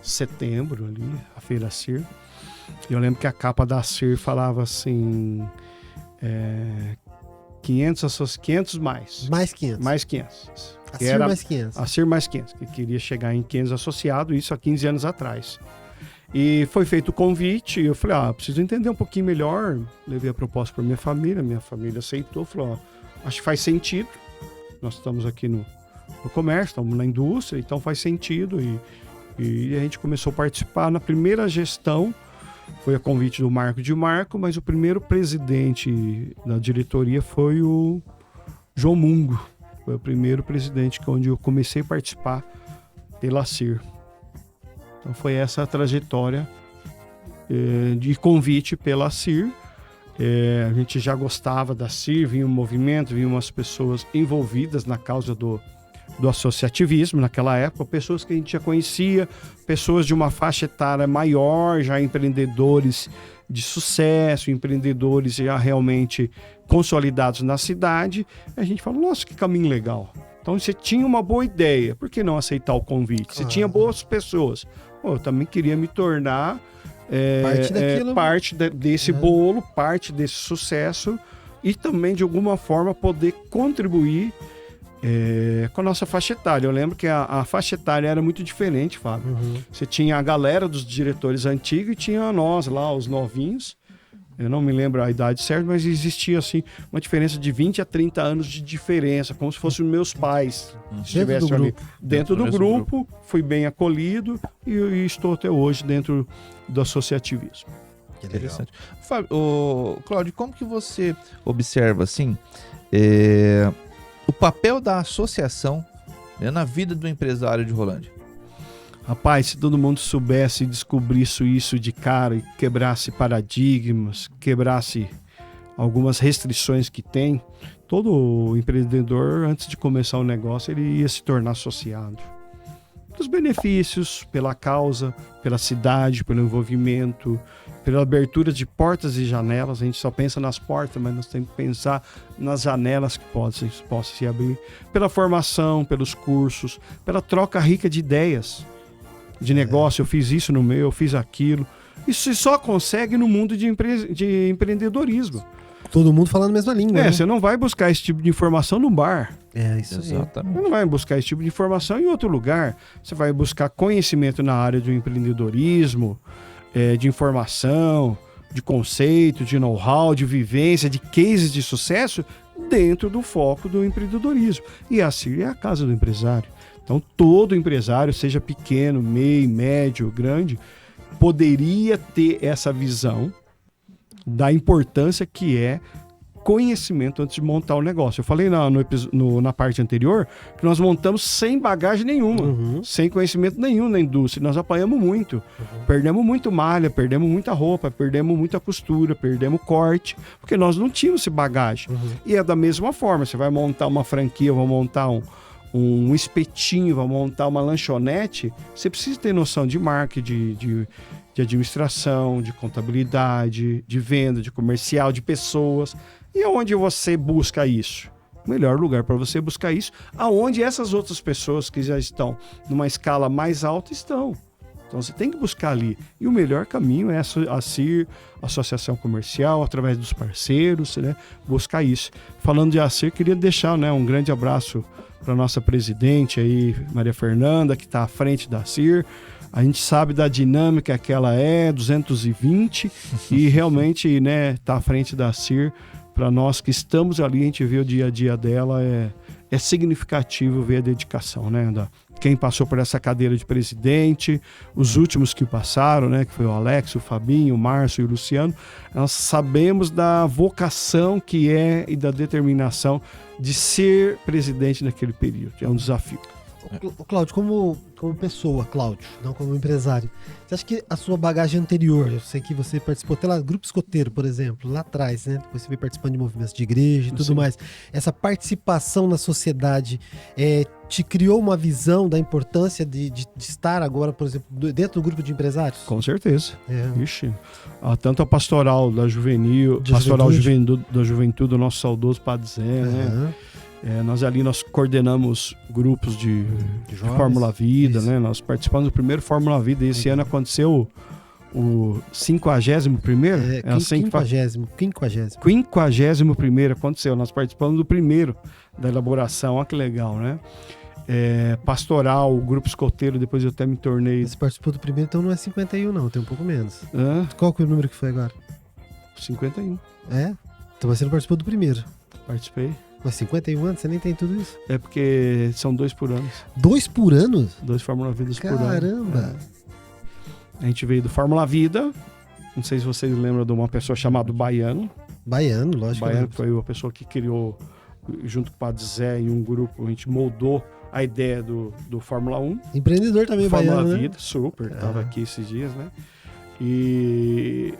setembro ali, a feira CIR. E eu lembro que a capa da CIR falava assim, 500 mais. Mais 500. Mais 500. A Que CIR era mais 500. a CIR mais 500, que queria chegar em 500 associados, isso há 15 anos atrás. E foi feito o convite, e eu falei, preciso entender um pouquinho melhor. Levei a proposta para minha família aceitou, falou, acho que faz sentido. Nós estamos aqui no comércio, estamos na indústria, então faz sentido. E a gente começou a participar. Na primeira gestão, foi a convite do Marco de Marco, mas o primeiro presidente da diretoria foi o João Mungo. Foi o primeiro presidente onde eu comecei a participar pela CIR. Então foi essa a trajetória de convite pela CIR. A gente já gostava da CIR, vinha um movimento, vinha umas pessoas envolvidas na causa do associativismo naquela época, pessoas que a gente já conhecia, pessoas de uma faixa etária maior, já empreendedores de sucesso, empreendedores já realmente consolidados na cidade. A gente falou, nossa, que caminho legal. Então você tinha uma boa ideia, por que não aceitar o convite? Você tinha boas pessoas. Eu também queria me tornar parte desse bolo, parte desse sucesso e também de alguma forma poder contribuir com a nossa faixa etária. Eu lembro que a faixa etária era muito diferente, Fábio. Você tinha a galera dos diretores antigos e tinha nós lá, os novinhos. Eu não me lembro a idade certa, mas existia assim uma diferença de 20 a 30 anos de diferença, como se fossem meus pais estivessem ali. Dentro do grupo, fui bem acolhido e estou até hoje dentro do associativismo. Que interessante. Fábio, Cláudio, como que você observa assim o papel da associação, né, na vida do empresário de Rolândia? Rapaz, se todo mundo soubesse e descobrisse isso de cara e quebrasse paradigmas, quebrasse algumas restrições que tem, todo empreendedor, antes de começar o negócio, ele ia se tornar associado. Dos benefícios, pela causa, pela cidade, pelo envolvimento, pela abertura de portas e janelas. A gente só pensa nas portas, mas nós temos que pensar nas janelas que possam se abrir. Pela formação, pelos cursos, pela troca rica de ideias, de negócio. Eu fiz isso no meu, eu fiz aquilo. Isso se só consegue no mundo de empreendedorismo. Todo mundo falando a mesma língua. Né? Você não vai buscar esse tipo de informação no bar. Isso exatamente. Você não vai buscar esse tipo de informação em outro lugar. Você vai buscar conhecimento na área do empreendedorismo, de informação, de conceito, de know-how, de vivência, de cases de sucesso dentro do foco do empreendedorismo. E a CIR é a casa do empresário. Então, todo empresário, seja pequeno, meio, médio, grande, poderia ter essa visão da importância que é conhecimento antes de montar o negócio. Eu falei na parte anterior que nós montamos sem bagagem nenhuma, sem conhecimento nenhum na indústria. Nós apanhamos muito, perdemos muito malha, perdemos muita roupa, perdemos muita costura, perdemos corte, porque nós não tínhamos essa bagagem. E é da mesma forma, você vai montar uma franquia, vai montar um espetinho, vai montar uma lanchonete, você precisa ter noção de marketing, de administração, de contabilidade, de venda, de comercial, de pessoas. E onde você busca isso? O melhor lugar para você buscar isso, aonde essas outras pessoas que já estão numa escala mais alta estão. Então você tem que buscar ali. E o melhor caminho é a CIR, Associação Comercial, através dos parceiros, né? Buscar isso. Falando de ACIR, queria deixar, né, um grande abraço para a nossa presidente aí, Maria Fernanda, que está à frente da CIR. A gente sabe da dinâmica que ela é, 220, e realmente, né, tá à frente da CIR. Para nós que estamos ali, a gente vê o dia a dia dela, é significativo ver a dedicação, né? Quem passou por essa cadeira de presidente, os últimos que passaram, né? Que foi o Alex, o Fabinho, o Márcio e o Luciano. Nós sabemos da vocação que é e da determinação de ser presidente naquele período. É um desafio. Cláudio, como pessoa, Cláudio, não como empresário, você acha que a sua bagagem anterior, eu sei que você participou até lá, Grupo Escoteiro, por exemplo, lá atrás, né? Depois você veio participando de movimentos de igreja e tudo mais. Essa participação na sociedade te criou uma visão da importância de estar agora, por exemplo, dentro do grupo de empresários? Com certeza. Ixi. Tanto a pastoral da juventude do nosso saudoso Padre Zé, né? Nós coordenamos grupos de Fórmula Vida, né? Nós participamos do primeiro Fórmula Vida e esse ano aconteceu o 51º? 51º aconteceu, nós participamos do primeiro da elaboração, olha que legal, né? Pastoral, o Grupo Escoteiro, depois eu até me tornei... Você participou do primeiro, então não é 51 não, tem um pouco menos. Qual que é o número que foi agora? 51. Então você não participou do primeiro? Participei. Mas 51 anos, você nem tem tudo isso? É porque são 2 por ano. 2 por ano? 2 Fórmula Vidas por ano. Caramba! A gente veio do Fórmula Vida. Não sei se vocês lembram de uma pessoa chamada Baiano. Baiano, lógico. Baiano foi a pessoa que criou, junto com o Padre Zé, em um grupo, a gente moldou a ideia do Fórmula 1. Empreendedor também, Fórmula Baiano, Vida, né? super. Estava aqui esses dias, né? E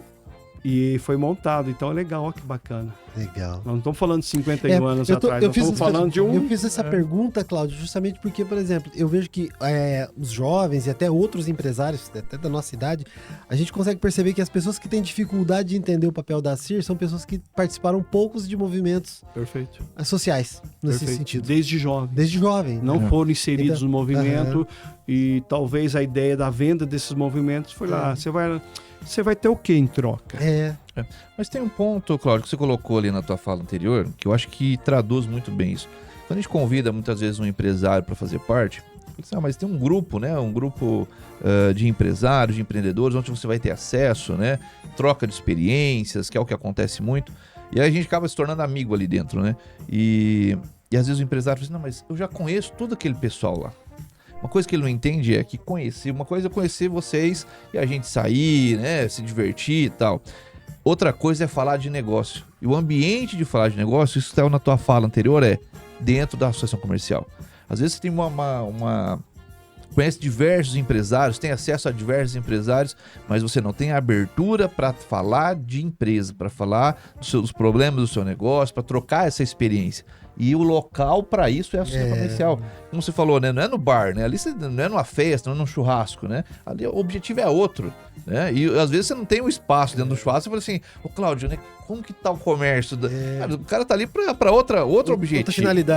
E foi montado, então é legal, ó, que bacana. Legal. Nós não estamos falando de 51 anos atrás, eu nós estamos falando de um... Eu fiz essa pergunta, Cláudio, justamente porque, por exemplo, eu vejo que os jovens e até outros empresários, até da nossa idade, a gente consegue perceber que as pessoas que têm dificuldade de entender o papel da CIR são pessoas que participaram poucos de movimentos Perfeito. Sociais, nesse Perfeito. sentido. Desde jovem. Desde jovem. Não foram inseridos Então, no movimento e talvez a ideia da venda desses movimentos foi lá, você vai ter o que em troca? Mas tem um ponto, Cláudio, que você colocou ali na tua fala anterior, que eu acho que traduz muito bem isso. Quando a gente convida muitas vezes um empresário para fazer parte, mas tem um grupo, né? Um grupo de empresários, de empreendedores, onde você vai ter acesso, né? Troca de experiências, que é o que acontece muito. E aí a gente acaba se tornando amigo ali dentro, né? E às vezes o empresário fala assim, não, mas eu já conheço todo aquele pessoal lá. Uma coisa que ele não entende é que uma coisa é conhecer vocês e a gente sair, né? Se divertir e tal. Outra coisa é falar de negócio. E o ambiente de falar de negócio, isso está na tua fala anterior, é dentro da associação comercial. Às vezes você tem conhece diversos empresários, tem acesso a diversos empresários, mas você não tem abertura para falar de empresa, para falar dos problemas do seu negócio, para trocar essa experiência. E o local para isso é a associação comercial. Como você falou, né? Não é no bar, né? Ali não é numa festa, não é num churrasco, né? Ali o objetivo é outro, né? E às vezes você não tem um espaço dentro do churrasco, você fala assim, ô Cláudio, né? Como que tá o comércio? Cara, o cara tá ali para outro objetivo.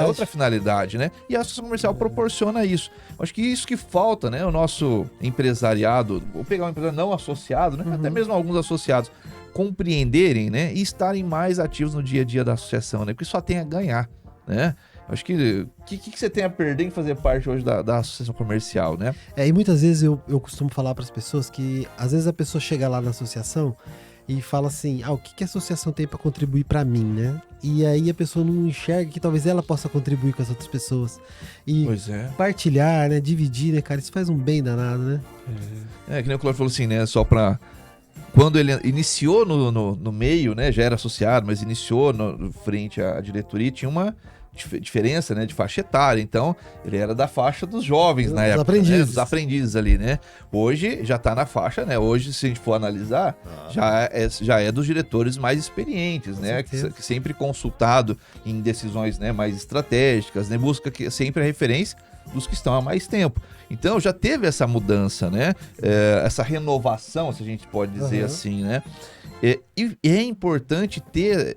Outra finalidade, né? E a associação comercial proporciona isso. Acho que isso que falta, né? O nosso empresariado, vou pegar um empresário não associado, né? Até mesmo alguns associados, compreenderem, né? E estarem mais ativos no dia a dia da associação, né? Porque só tem a ganhar, né? Acho que o que você tem a perder em fazer parte hoje da associação comercial, né? E muitas vezes eu costumo falar para as pessoas que às vezes a pessoa chega lá na associação e fala assim, o que a associação tem para contribuir para mim, né? E aí a pessoa não enxerga que talvez ela possa contribuir com as outras pessoas. E partilhar, né? Dividir, né, cara? Isso faz um bem danado, né? Que nem o Cláudio falou assim, né? Só para... Quando ele iniciou no meio, né? Já era associado, mas iniciou frente à diretoria, tinha uma diferença, né, de faixa etária. Então, ele era da faixa dos jovens na época, aprendizes. Né, dos aprendizes ali, né? Hoje já tá na faixa, né? Hoje, se a gente for analisar, já é dos diretores mais experientes, né? Que sempre consultado em decisões, né, mais estratégicas, né? Busca sempre a referência dos que estão há mais tempo. Então, já teve essa mudança, né? Essa renovação, se a gente pode dizer assim, né? E é importante ter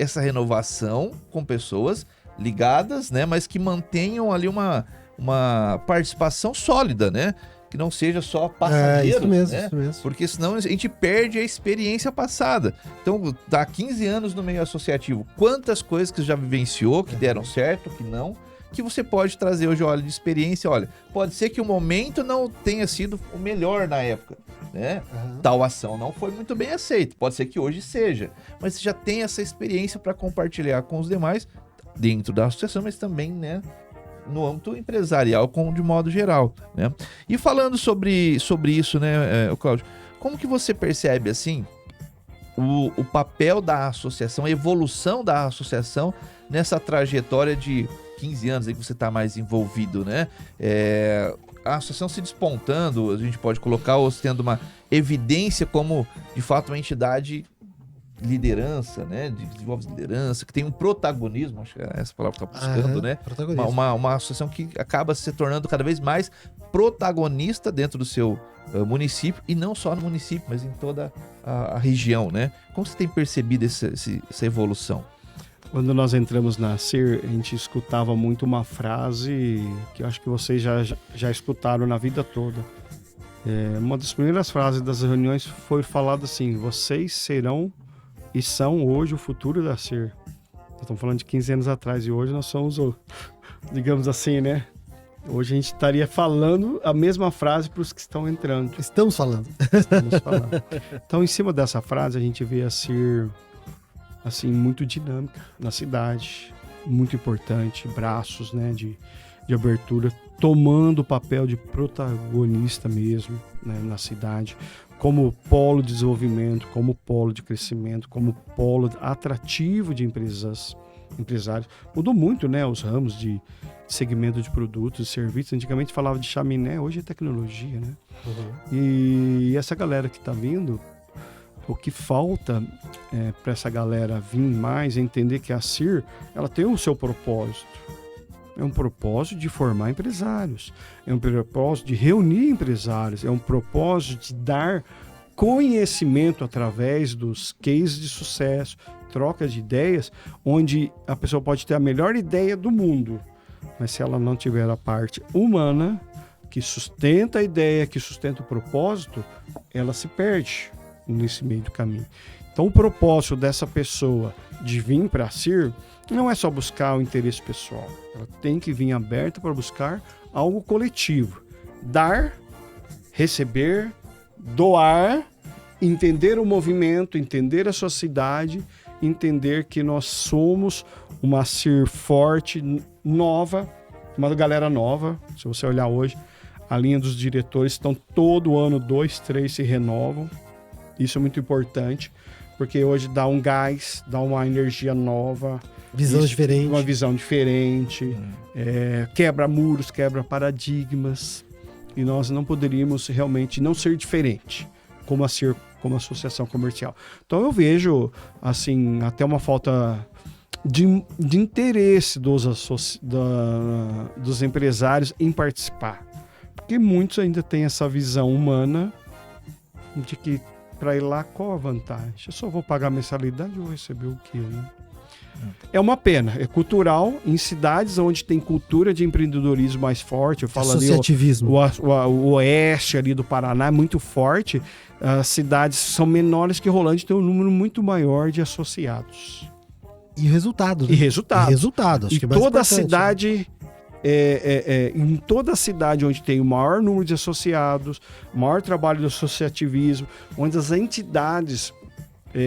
essa renovação com pessoas ligadas, né? Mas que mantenham ali uma participação sólida, né? Que não seja só passageiro, isso mesmo, né? Isso mesmo. Porque senão a gente perde a experiência passada. Então, tá 15 anos no meio associativo. Quantas coisas que já vivenciou, que deram certo, que não, que você pode trazer hoje, olha, de experiência, olha, pode ser que o momento não tenha sido o melhor na época, né? Tal ação não foi muito bem aceita, pode ser que hoje seja, mas você já tem essa experiência para compartilhar com os demais, dentro da associação, mas também, né, no âmbito empresarial, de modo geral, né? E falando sobre isso, né, Cláudio, como que você percebe, assim, o papel da associação, a evolução da associação nessa trajetória de 15 anos aí que você está mais envolvido, né? A associação se despontando, a gente pode colocar, ou tendo uma evidência como, de fato, uma entidade liderança, né? Desenvolve liderança, que tem um protagonismo, acho que é essa palavra que está buscando, né? Uma associação que acaba se tornando cada vez mais protagonista dentro do seu município, e não só no município, mas em toda a região, né? Como você tem percebido essa evolução? Quando nós entramos na CIR, a gente escutava muito uma frase que eu acho que vocês já escutaram na vida toda. Uma das primeiras frases das reuniões foi falada assim: vocês serão e são hoje o futuro da CIR. Nós estamos falando de 15 anos atrás e hoje nós somos digamos assim, né? Hoje a gente estaria falando a mesma frase para os que estão entrando. Estamos falando. Então, em cima dessa frase, a gente vê a CIR assim, muito dinâmica na cidade, muito importante, braços, né, de abertura, tomando o papel de protagonista mesmo, né, na cidade, como polo de desenvolvimento, como polo de crescimento, como polo atrativo de empresários. Mudou muito, né, os ramos de segmento de produtos e serviços. Antigamente falava de chaminé, hoje é tecnologia, né? E essa galera que está vindo, O que falta para essa galera vir mais é entender que a CIR ela tem o seu propósito. É um propósito de formar empresários, é um propósito de reunir empresários, é um propósito de dar conhecimento através dos cases de sucesso, troca de ideias, onde a pessoa pode ter a melhor ideia do mundo, mas se ela não tiver a parte humana, que sustenta a ideia, que sustenta o propósito, ela se perde nesse meio do caminho. Então o propósito dessa pessoa de vir para a CIR não é só buscar o interesse pessoal, ela tem que vir aberta para buscar algo coletivo. Dar, receber, doar, entender o movimento, entender a sua cidade, entender que nós somos uma CIR forte, nova, uma galera nova. Se você olhar hoje, a linha dos diretores estão todo ano, 2, 3 se renovam. Isso é muito importante, porque hoje dá um gás, dá uma energia nova. Visão diferente. Uma visão diferente, quebra muros, quebra paradigmas. E nós não poderíamos realmente não ser diferente, como a CIR, como associação comercial. Então eu vejo, assim, até uma falta de interesse dos empresários em participar. Porque muitos ainda têm essa visão humana de que para ir lá, qual a vantagem? Eu só vou pagar mensalidade e vou receber o quê, né? É uma pena, é cultural. Em cidades onde tem cultura de empreendedorismo mais forte, eu falo associativismo. O oeste ali do Paraná é muito forte. As cidades são menores que Rolândia, tem um número muito maior de associados. E resultados. E resultados. Acho que é em mais toda a importante, cidade, em toda a cidade onde tem o maior número de associados, maior trabalho do associativismo, onde as entidades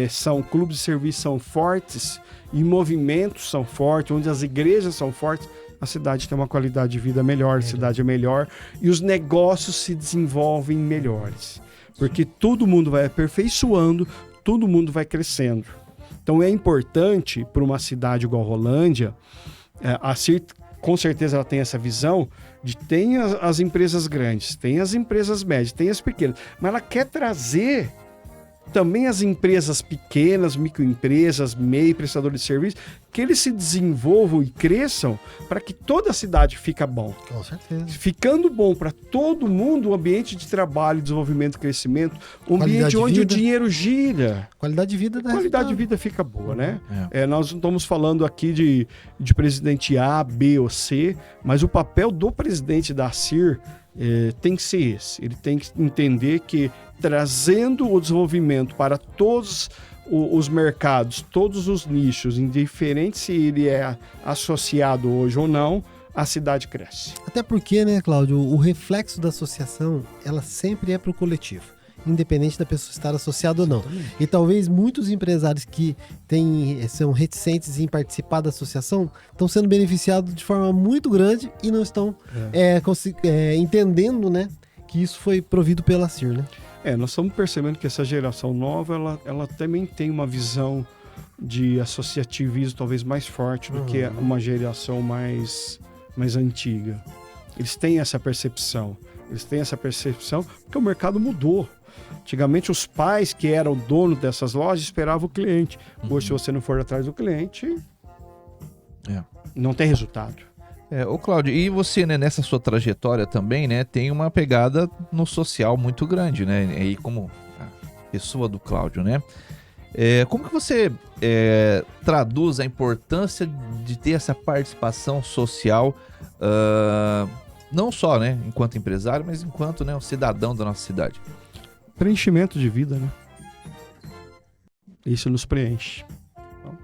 são clubes de serviço são fortes e movimentos são fortes, onde as igrejas são fortes, a cidade tem uma qualidade de vida melhor, a cidade é melhor e os negócios se desenvolvem melhores. Porque todo mundo vai aperfeiçoando, todo mundo vai crescendo. Então é importante para uma cidade igual Rolândia, a CIR com certeza ela tem essa visão de tem as empresas grandes, tem as empresas médias, tem as pequenas, mas ela quer trazer também as empresas pequenas, microempresas, MEI, prestadores de serviço, que eles se desenvolvam e cresçam para que toda a cidade fique bom. Com certeza. Ficando bom para todo mundo, o ambiente de trabalho, desenvolvimento, crescimento, o ambiente onde o dinheiro gira. Qualidade de vida, né? Qualidade de vida fica boa, né? Nós não estamos falando aqui de presidente A, B ou C, mas o papel do presidente da CIR tem que ser esse. Ele tem que entender que trazendo o desenvolvimento para todos os mercados, todos os nichos, indiferente se ele é associado hoje ou não, a cidade cresce. Até porque, né, Cláudio, o reflexo da associação, ela sempre é para o coletivo, independente da pessoa estar associada ou não. Exatamente. E talvez muitos empresários que são reticentes em participar da associação estão sendo beneficiados de forma muito grande e não estão entendendo, né, que isso foi provido pela CIR, né? Nós estamos percebendo que essa geração nova, ela também tem uma visão de associativismo talvez mais forte do que uma geração mais antiga. Eles têm essa percepção. Porque o mercado mudou. Antigamente, os pais que eram dono dessas lojas esperavam o cliente. Hoje, se você não for atrás do cliente, não tem resultado. Ô Cláudio, e você, né, nessa sua trajetória também, né, tem uma pegada no social muito grande, né, e como a pessoa do Cláudio, né, como que você traduz a importância de ter essa participação social, não só, né, enquanto empresário, mas enquanto, né, um cidadão da nossa cidade? Preenchimento de vida, né? Isso nos preenche. Então,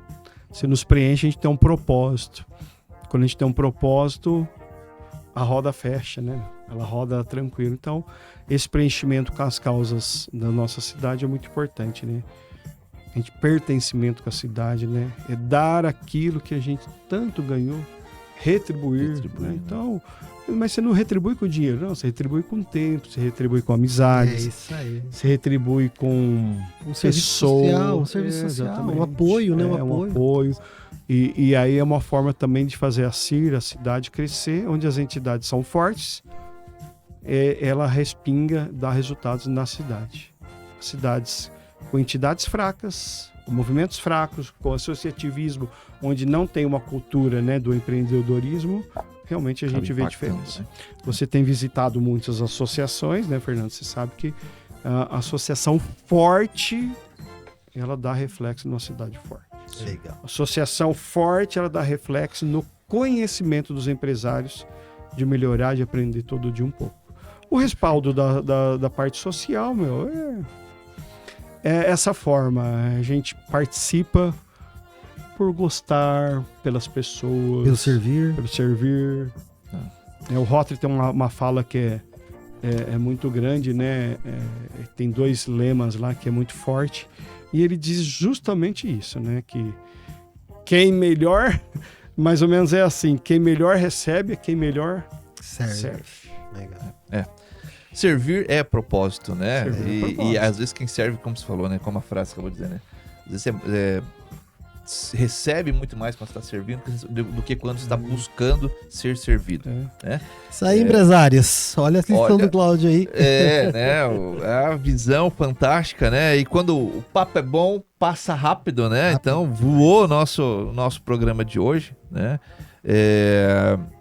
se nos preenche, a gente tem um propósito. Quando a gente tem um propósito, a roda fecha, né? Ela roda tranquilo. Então, esse preenchimento com as causas da nossa cidade é muito importante, né? A gente pertencimento com a cidade, né? É dar aquilo que a gente tanto ganhou, retribuir, né? Então, mas você não retribui com dinheiro, não. Você retribui com tempo, você retribui com amizades. É isso aí. Você retribui com um serviço social, um apoio, né? Um apoio. E aí é uma forma também de fazer a CIR, a cidade crescer, onde as entidades são fortes, ela respinga, dá resultados na cidade. Cidades com entidades fracas, com movimentos fracos, com associativismo, onde não tem uma cultura, né, do empreendedorismo, realmente a gente vê diferença. Né? Você tem visitado muitas associações, né, Fernando? Você sabe que a associação forte, ela dá reflexo numa cidade forte. Legal. Associação forte, ela dá reflexo no conhecimento dos empresários de melhorar, de aprender todo dia um pouco. O respaldo da parte social, é essa forma. A gente participa por gostar, pelas pessoas. Pelo servir. Pelo servir. O Rotary tem uma fala que é muito grande, né? Tem 2 lemas lá que é muito forte. E ele diz justamente isso, né? Que quem melhor, mais ou menos é assim, quem melhor recebe é quem melhor serve. Legal. Servir é propósito, né? Servir é propósito. E às vezes quem serve, como você falou, né? Como a frase acabou de dizer, né? Às vezes você recebe muito mais quando você está servindo do que quando você está buscando ser servido. Né? Isso aí, empresários. Olha a lição do Cláudio aí. Né? A visão fantástica, né? E quando o papo é bom, passa rápido, né? Então, voou o nosso programa de hoje, né?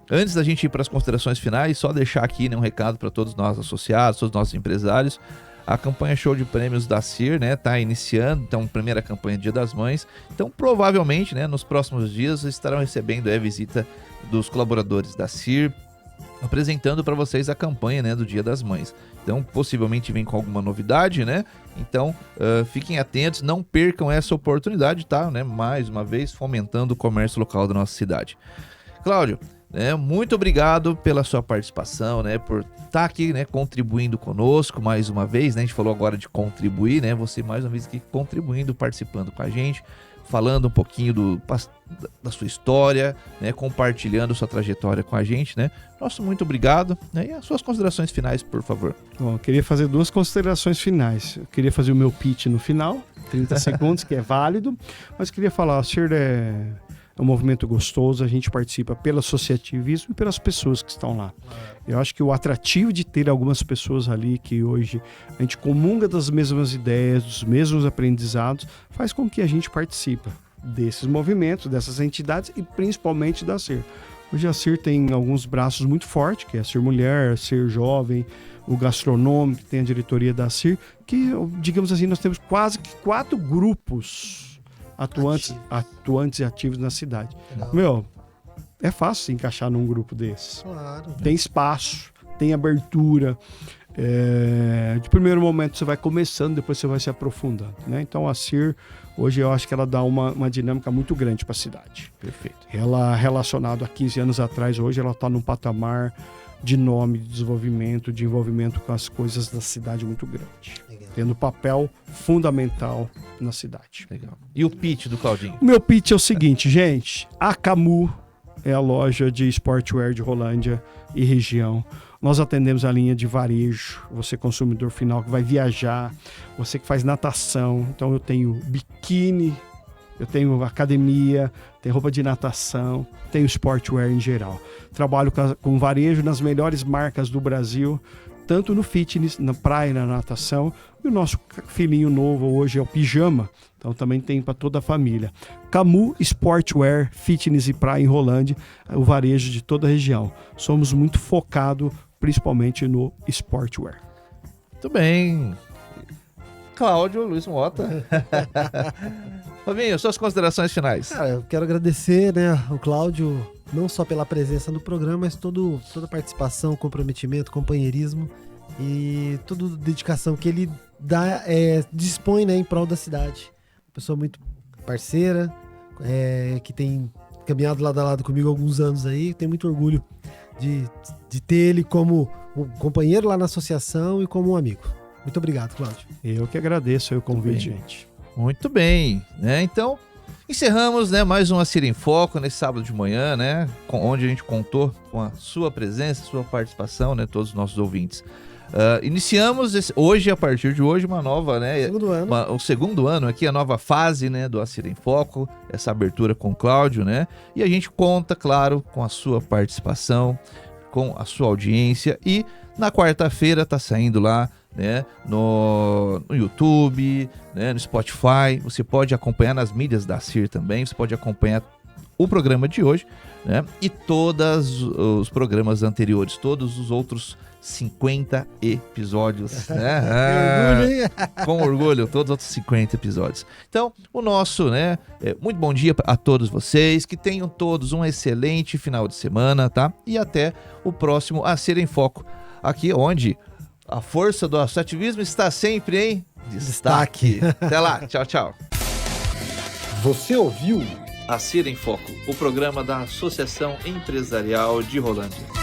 Antes da gente ir para as considerações finais, só deixar aqui, né, um recado para todos nós associados, todos os nossos empresários. A campanha Show de Prêmios da CIR, né, tá iniciando, então, primeira campanha Dia das Mães. Então, provavelmente, né, nos próximos dias, estarão recebendo a visita dos colaboradores da CIR, apresentando para vocês a campanha, né, do Dia das Mães. Então, possivelmente vem com alguma novidade, né? Então, fiquem atentos, não percam essa oportunidade, tá? Né? Mais uma vez, fomentando o comércio local da nossa cidade. Cláudio, muito obrigado pela sua participação, né, por estar aqui, né, contribuindo conosco mais uma vez, né, a gente falou agora de contribuir, né, você mais uma vez aqui contribuindo, participando com a gente, falando um pouquinho da sua história, né, compartilhando sua trajetória com a gente, né. Nosso muito obrigado, né, e as suas considerações finais, por favor. Bom, eu queria fazer 2 considerações finais. Eu queria fazer o meu pitch no final, 30 segundos, que é válido, mas queria falar, a CIR é um movimento gostoso, a gente participa pelo associativismo e pelas pessoas que estão lá. Eu acho que o atrativo de ter algumas pessoas ali que hoje a gente comunga das mesmas ideias, dos mesmos aprendizados, faz com que a gente participe desses movimentos, dessas entidades e principalmente da CIR. Hoje a CIR tem alguns braços muito fortes, que é a CIR Mulher, a CIR Jovem, o Gastronômico, que tem a diretoria da CIR, que, digamos assim, nós temos quase que 4 grupos atuantes e ativos na cidade. É fácil se encaixar num grupo desses. Claro. Tem espaço, tem abertura. De primeiro momento você vai começando, depois você vai se aprofundando, né? Então a CIR, hoje eu acho que ela dá uma dinâmica muito grande para a cidade. Perfeito. Ela, relacionado a 15 anos atrás, hoje ela está num patamar de nome, de desenvolvimento, de envolvimento com as coisas da cidade muito grande. Legal. Tendo papel fundamental na cidade. Legal. E o pitch do Claudinho? O meu pitch é o seguinte, gente. A Camu é a loja de sportwear de Rolândia e região. Nós atendemos a linha de varejo, você consumidor final que vai viajar, você que faz natação. Então eu tenho biquíni, eu tenho academia, tenho roupa de natação, tenho sportwear em geral. Trabalho com varejo nas melhores marcas do Brasil, tanto no fitness, na praia, na natação. E o nosso filhinho novo hoje é o pijama, então também tem para toda a família. Camu Sportwear, Fitness e Praia em Rolândia, o varejo de toda a região. Somos muito focados principalmente no sportwear. Muito bem. Cláudio Luiz Mota. Fabinho, suas considerações finais. Cara, eu quero agradecer, né, o Cláudio, não só pela presença no programa, mas toda a participação, comprometimento, companheirismo e toda a dedicação que ele dispõe, né, em prol da cidade. Uma pessoa muito parceira, que tem caminhado lado a lado comigo há alguns anos aí, tenho muito orgulho de ter ele como um companheiro lá na associação e como um amigo. Muito obrigado, Cláudio. Eu que agradeço aí o convite, gente. Muito bem, né? Então, encerramos, né, mais uma CIR em Foco nesse sábado de manhã, né? Onde a gente contou com a sua presença, sua participação, né? Todos os nossos ouvintes. Iniciamos hoje, a partir de hoje, uma nova, né? Segundo ano. O segundo ano aqui, a nova fase, né, do CIR em Foco, essa abertura com o Cláudio, né? E a gente conta, claro, com a sua participação, com a sua audiência. E na quarta-feira tá saindo lá, né, no YouTube, né, no Spotify. Você pode acompanhar nas mídias da CIR também. Você pode acompanhar o programa de hoje, né, e todos os programas anteriores, todos os outros 50 episódios, né? Com orgulho, todos os outros 50 episódios. Então, o nosso, né, muito bom dia a todos vocês, que tenham todos um excelente final de semana, tá? E até o próximo A Ser em Foco, aqui onde a força do associativismo está sempre em destaque. Até lá, tchau, tchau. Você ouviu A Ser em Foco, o programa da Associação Empresarial de Rolândia.